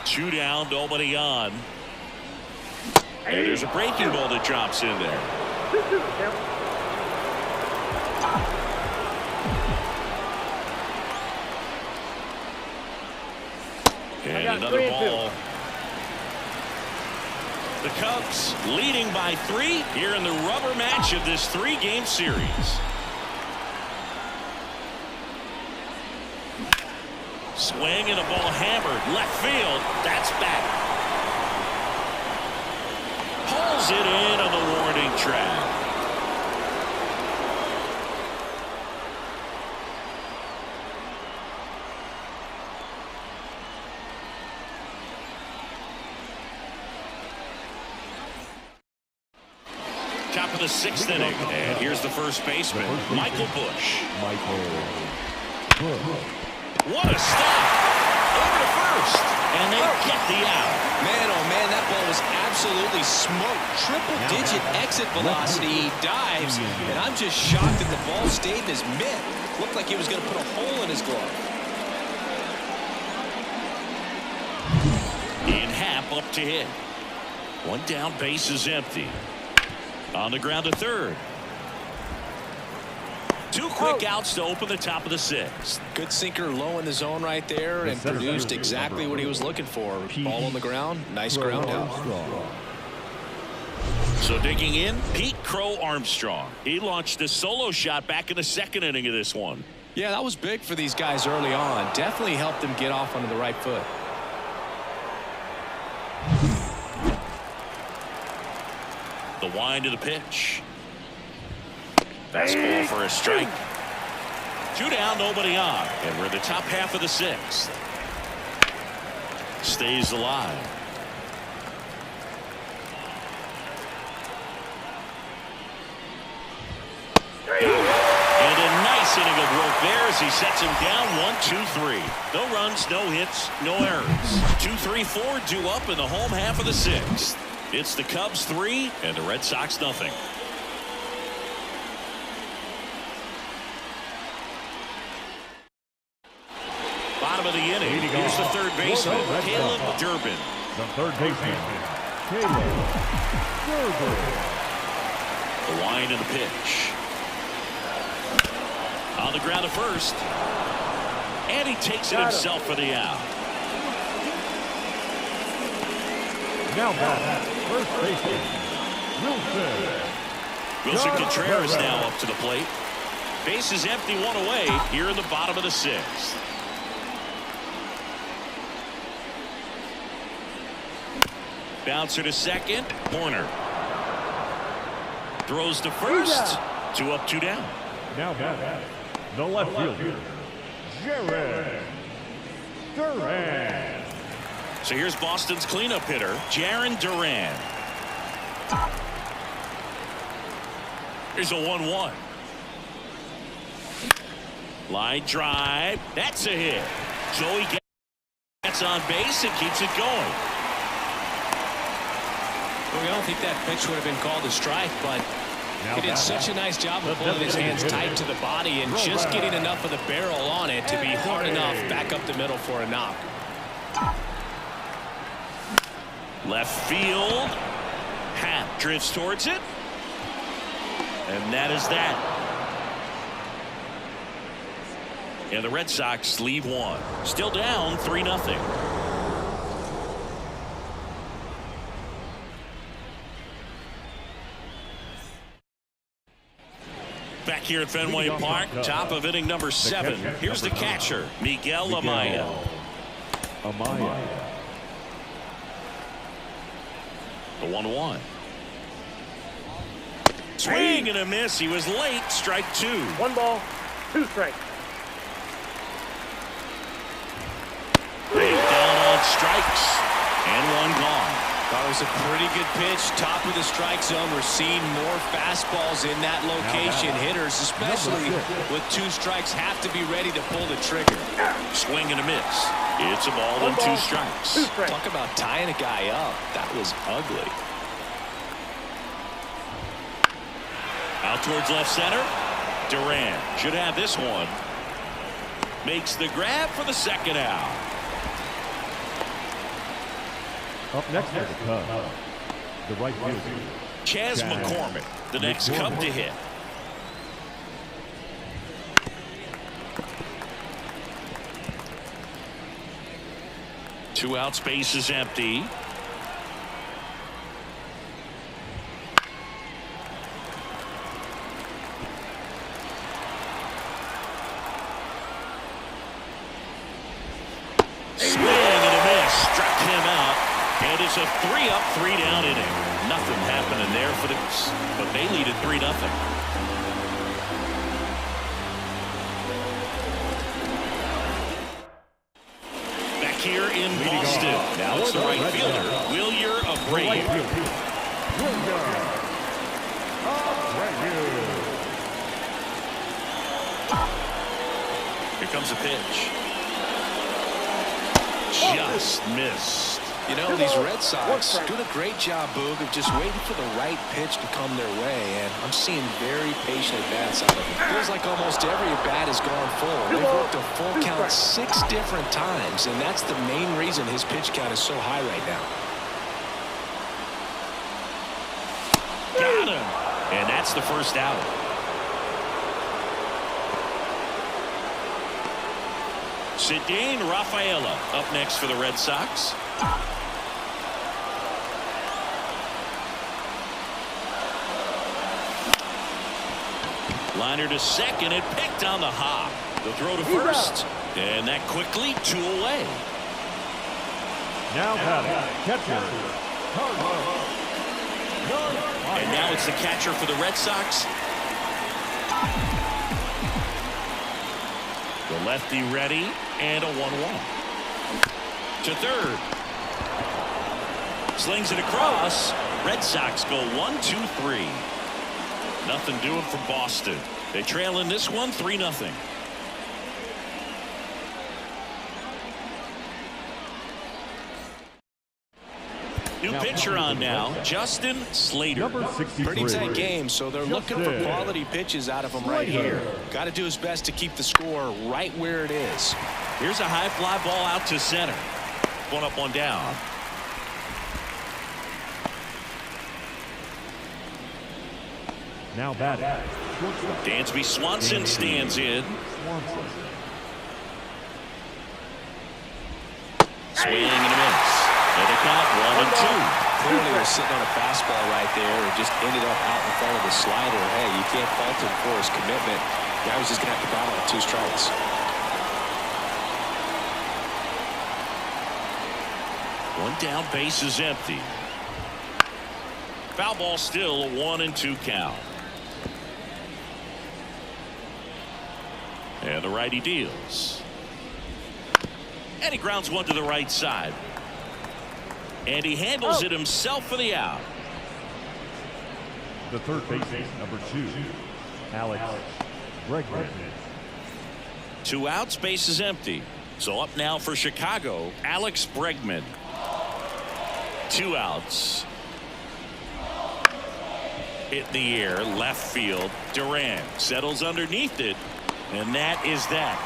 Two down, nobody on. And there's a breaking ball that drops in there. And another ball. The Cubs leading by 3 here in the rubber match of this 3-game series. Swing and a ball hammered left field. That's back. Pulls it in on the warning track. Top of the 6th inning, and here's the first baseman, Michael Busch. What a stop! Over to first, and they get the out. Man, oh man, that ball was absolutely smoked. Triple-digit exit velocity. He dives, and I'm just shocked that the ball stayed in his mitt. Looked like he was going to put a hole in his glove. In Happ up to hit. One down, base is empty. On the ground to third. 2 quick outs to open the top of the 6th. Good sinker low in the zone right there and produced exactly what he was looking for. Ball on the ground. Nice ground out. So digging in, Pete Crow Armstrong. He launched a solo shot back in the 2nd inning of this one. Yeah, that was big for these guys early on. Definitely helped them get off onto the right foot. The wind of the pitch. Fastball for a strike. 2 down, nobody on. And we're in the top half of the 6th. Stays alive. And a nice inning of work there as he sets him down 1-2-3. No runs, no hits, no errors. 2-3-4 due up in the home half of the 6th. It's the Cubs 3 and the Red Sox nothing. Bottom of the inning. Here's the third baseman, Caleb Durbin. The third baseman, Caleb Durbin. The line and the pitch. On the ground to first. And he takes it himself for the out. Now back, first baseman, Wilson Contreras now up to the plate. Base is empty, 1 away here in the bottom of the 6th. Bouncer to second. Horner throws to first. 2 up, 2 down. Now back, the left fielder, Jared Duran. So here's Boston's cleanup hitter, Jarren Duran. Here's a 1-1. Line drive. That's a hit. Joey gets on base and keeps it going. Well, I don't think that pitch would have been called a strike, but he did such a nice job of pulling his hands tight to the body and just getting enough of the barrel on it to be hard enough back up the middle for a knock. Left field. Happ drifts towards it. And that is that. And the Red Sox lead 1. Still down 3-0. Back here at Fenway Park, top of inning number 7. Here's the catcher, Miguel Amaya. The 1-1. Swing and a miss. He was late. Strike 2. 1 ball, 2 strikes. Down on strikes. And 1 gone. That was a pretty good pitch. Top of the strike zone. We're seeing more fastballs in that location. Hitters, especially with 2 strikes, have to be ready to pull the trigger. Swing and a miss. It's a ball and 2 strikes. Talk about tying a guy up. That was ugly. Out towards left center. Duran should have this one. Makes the grab for the 2nd out. Up next for the Cubs, the right fielder, Chas McCormick, the next Cub to hit. Two outs, base is empty. it's a 3-up, 3-down inning. Nothing happening there for the Cubs, but they lead at 3-0. Back here in Boston. Now it's the right fielder, Wilyer Abreu. Here comes a pitch. Just missed. You know, these Red Sox doing a great job, Boog, of just waiting for the right pitch to come their way, and I'm seeing very patient at-bats out of them. Feels like almost every at-bat has gone full. They've worked a full count 6 different times, and that's the main reason his pitch count is so high right now. Got him. And that's the first out. Ceddanne Rafaela up next for the Red Sox. Liner to second and picked on the hop. The throw to first. And that quickly 2 away. Now catcher. And now it's the catcher for the Red Sox. The lefty ready and a 1-1. To third. Slings it across. Red Sox go 1-2-3. Nothing doing for Boston. They trail in this one 3-0. New pitcher on now, Justin Slater. Number 63. Pretty tight game, so they're looking for quality pitches out of him right here. Got to do his best to keep the score right where it is. Here's a high fly ball out to center. One up, one down. Now batting. Dansby Swanson stands in. Swing and a miss. And a count 1-2. Clearly was sitting on a fastball right there and just ended up out in front of the slider. Hey, you can't fault him for his commitment. Guy was just going to have to battle on 2 strikes. One down, base is empty. Foul ball still a 1-2 count. And the righty deals. And he grounds one to the right side. And he handles it himself for the out. The third baseman, number 2, Alex Bregman. 2 outs, base is empty. So up now for Chicago, Alex Bregman. 2 outs. Hit in the air, left field. Duran settles underneath it. And that is that.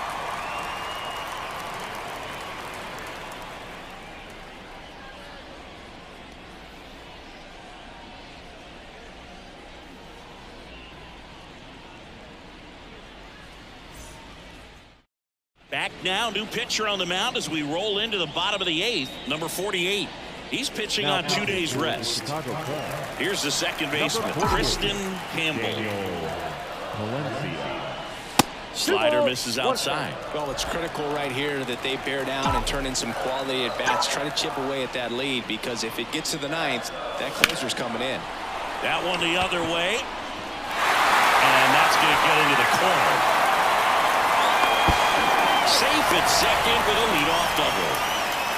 Back now, new pitcher on the mound as we roll into the bottom of the 8th, number 48. He's pitching on 2 days rest. Here's the second baseman, Kristen Campbell. Slider misses outside. Well, it's critical right here that they bear down and turn in some quality at bats. Try to chip away at that lead, because if it gets to the 9th, that closer's coming in. That one the other way. And that's going to get into the corner. Safe at second with a leadoff double.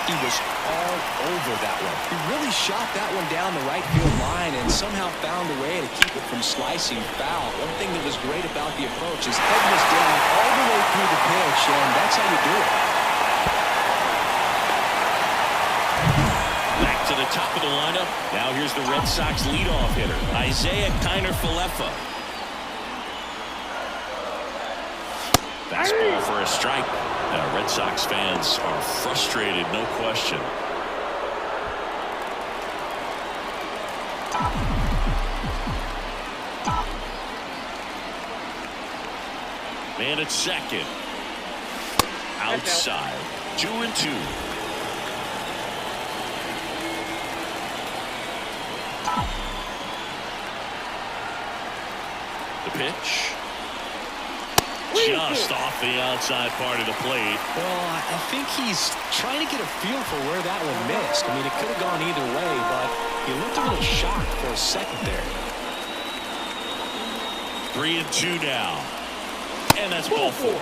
He was all over that one. He really shot that one down the right field line and somehow found a way to keep it from slicing foul. One thing that was great about the approach is head was down all the way through the pitch, and that's how you do it. Back to the top of the lineup. Now here's the Red Sox leadoff hitter, Isaiah Kiner-Falefa. Fastball for a strike. Now, Red Sox fans are frustrated, no question. Man at second. Outside. 2-2. The pitch. just off the outside part of the plate. Well, I think he's trying to get a feel for where that one missed. I mean, it could have gone either way, but he looked a little shocked for a second there. 3-2 now. And that's ball 4.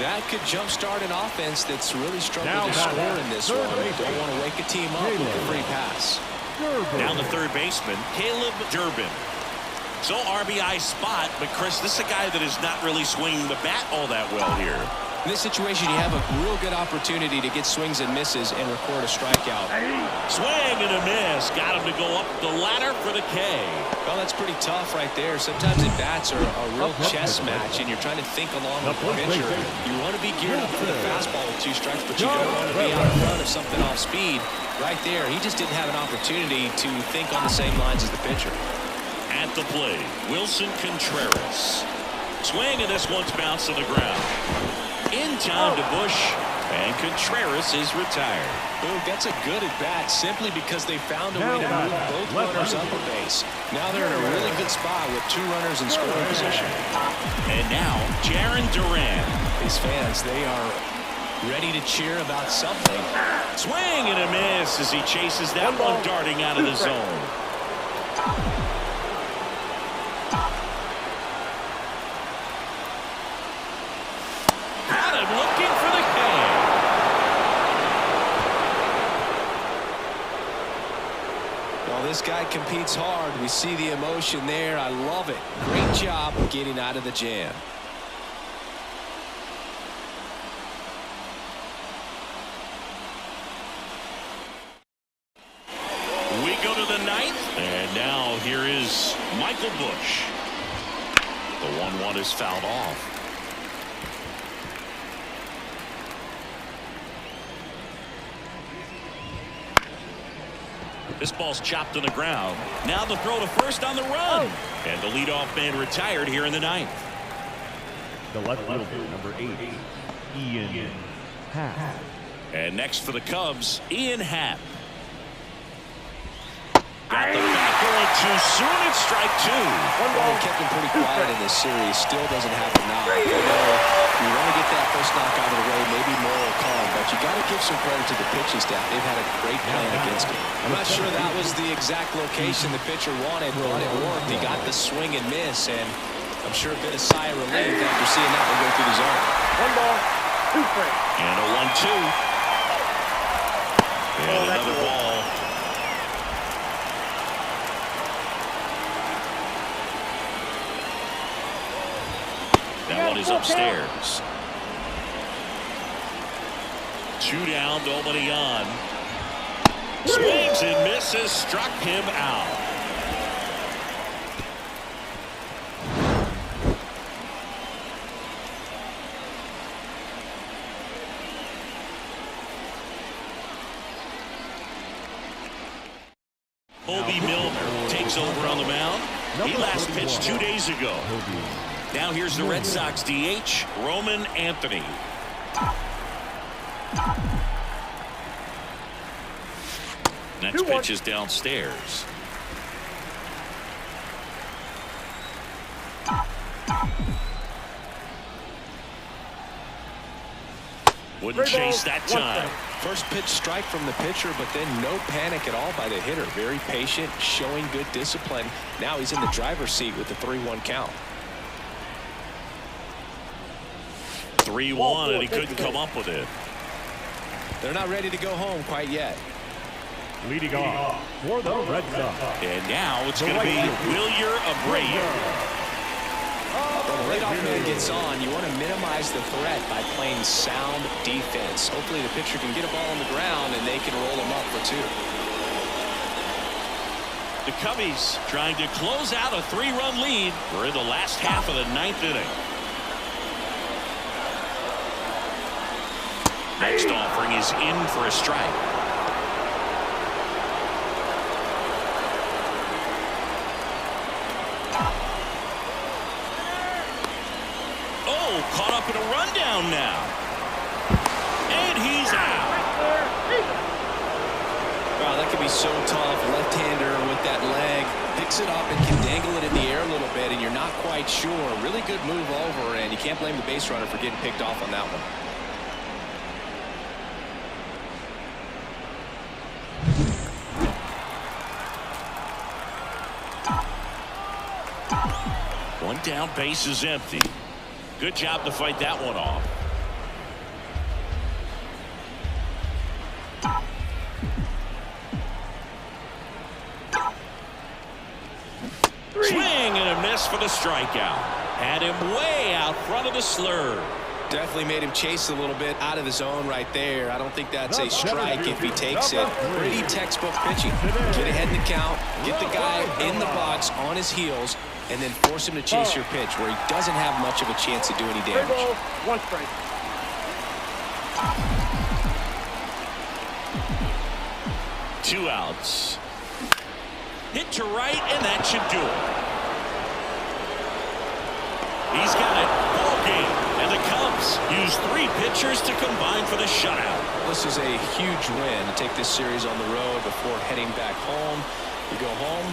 That could jumpstart an offense that's really struggled to score in this one. Don't want to wake a team up with a free pass. Now the third baseman, Caleb Durbin. So RBI spot, but Chris, this is a guy that is not really swinging the bat all that well here. In this situation, you have a real good opportunity to get swings and misses and record a strikeout. Swing and a miss. Got him to go up the ladder for the K. Well, that's pretty tough right there. Sometimes at bats are a real chess match, and you're trying to think along with the pitcher. You want to be geared up for the fastball with 2 strikes, but you don't want to be out in front of something off speed. Right there, he just didn't have an opportunity to think on the same lines as the pitcher. At the plate, Wilson Contreras. Swing, and this one's bounced to the ground. In time to Bush, and Contreras is retired. Boog, that's a good at bat simply because they found a way to move both runners up a base. Now they're in a really good spot with 2 runners in scoring position. And now Jarren Duran. These fans, they are ready to cheer about something. Swing and a miss as he chases that one darting out of the zone. Got him looking for the K. Well, this guy competes hard. We see the emotion there. I love it. Great job of getting out of the jam. We go to the 9th, and now here is Michael Bush. The 1-1 is fouled off. This ball's chopped on the ground. Now the throw to first on the run. And the leadoff man retired here in the 9th. The left fielder, number 8, Ian Happ. And next for the Cubs, Ian Happ. Got the back going too soon. It's strike 2. Well, kept him pretty quiet in this series. Still doesn't have a knock. You want to get that first knock out of the way, maybe more will come, but you got to give some credit to the pitching staff. They've had a great plan against him. I'm not sure that was the exact location the pitcher wanted, but it worked. He got the swing and miss, and I'm sure a bit of sigh of relief after seeing that one go through the zone. 1 ball, 2 strikes. And a 1-2. And another ball. That one is upstairs. 2 down, nobody on. Swings and misses, struck him out. Bobby Milner takes over on the mound. He last pitched 2 days ago. Now here's the Red Sox DH, Roman Anthony. Next pitch is downstairs. Wouldn't chase that time. First pitch strike from the pitcher, but then no panic at all by the hitter. Very patient, showing good discipline. Now he's in the driver's seat with the 3-1 count. 3-1, and he couldn't come up with it. They're not ready to go home quite yet. Leading off for the Red Sox. And now it's going to be Wilyer Abreu. When the leadoff man gets on, you want to minimize the threat by playing sound defense. Hopefully the pitcher can get a ball on the ground and they can roll him up for 2. The Cubbies trying to close out a 3-run lead. We're in the last half of the 9th inning. Next offering is in for a strike. Oh, caught up in a rundown now. And he's out. Wow, that could be so tough. Left-hander with that leg. Picks picks it up and can dangle it in the air a little bit, and you're not quite sure. Really good move over, and you can't blame the base runner for getting picked off on that one. One down, base is empty. Good job to fight that one off. Swing and a miss for the strikeout. Had him way out front of the slur. Definitely made him chase a little bit out of the zone right there. I don't think that's a strike if he takes it. Pretty textbook pitching. Get ahead in the count, get the guy in the box on his heels, and then force him to chase your pitch where he doesn't have much of a chance to do any damage. Ball, 1 strike. Two outs. Hit to right, and that should do it. He's got it. Ball game. And the Cubs use 3 pitchers to combine for the shutout. This is a huge win to take this series on the road before heading back home. You go home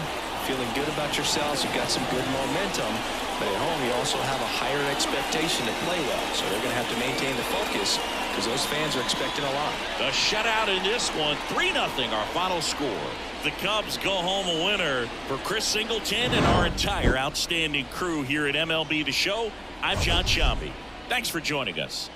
feeling good about yourselves. You've got some good momentum. But at home, you also have a higher expectation to play well. So they're going to have to maintain the focus because those fans are expecting a lot. The shutout in this one, 3-0 our final score. The Cubs go home a winner. For Chris Singleton and our entire outstanding crew here at MLB The Show, I'm John Shambi. Thanks for joining us.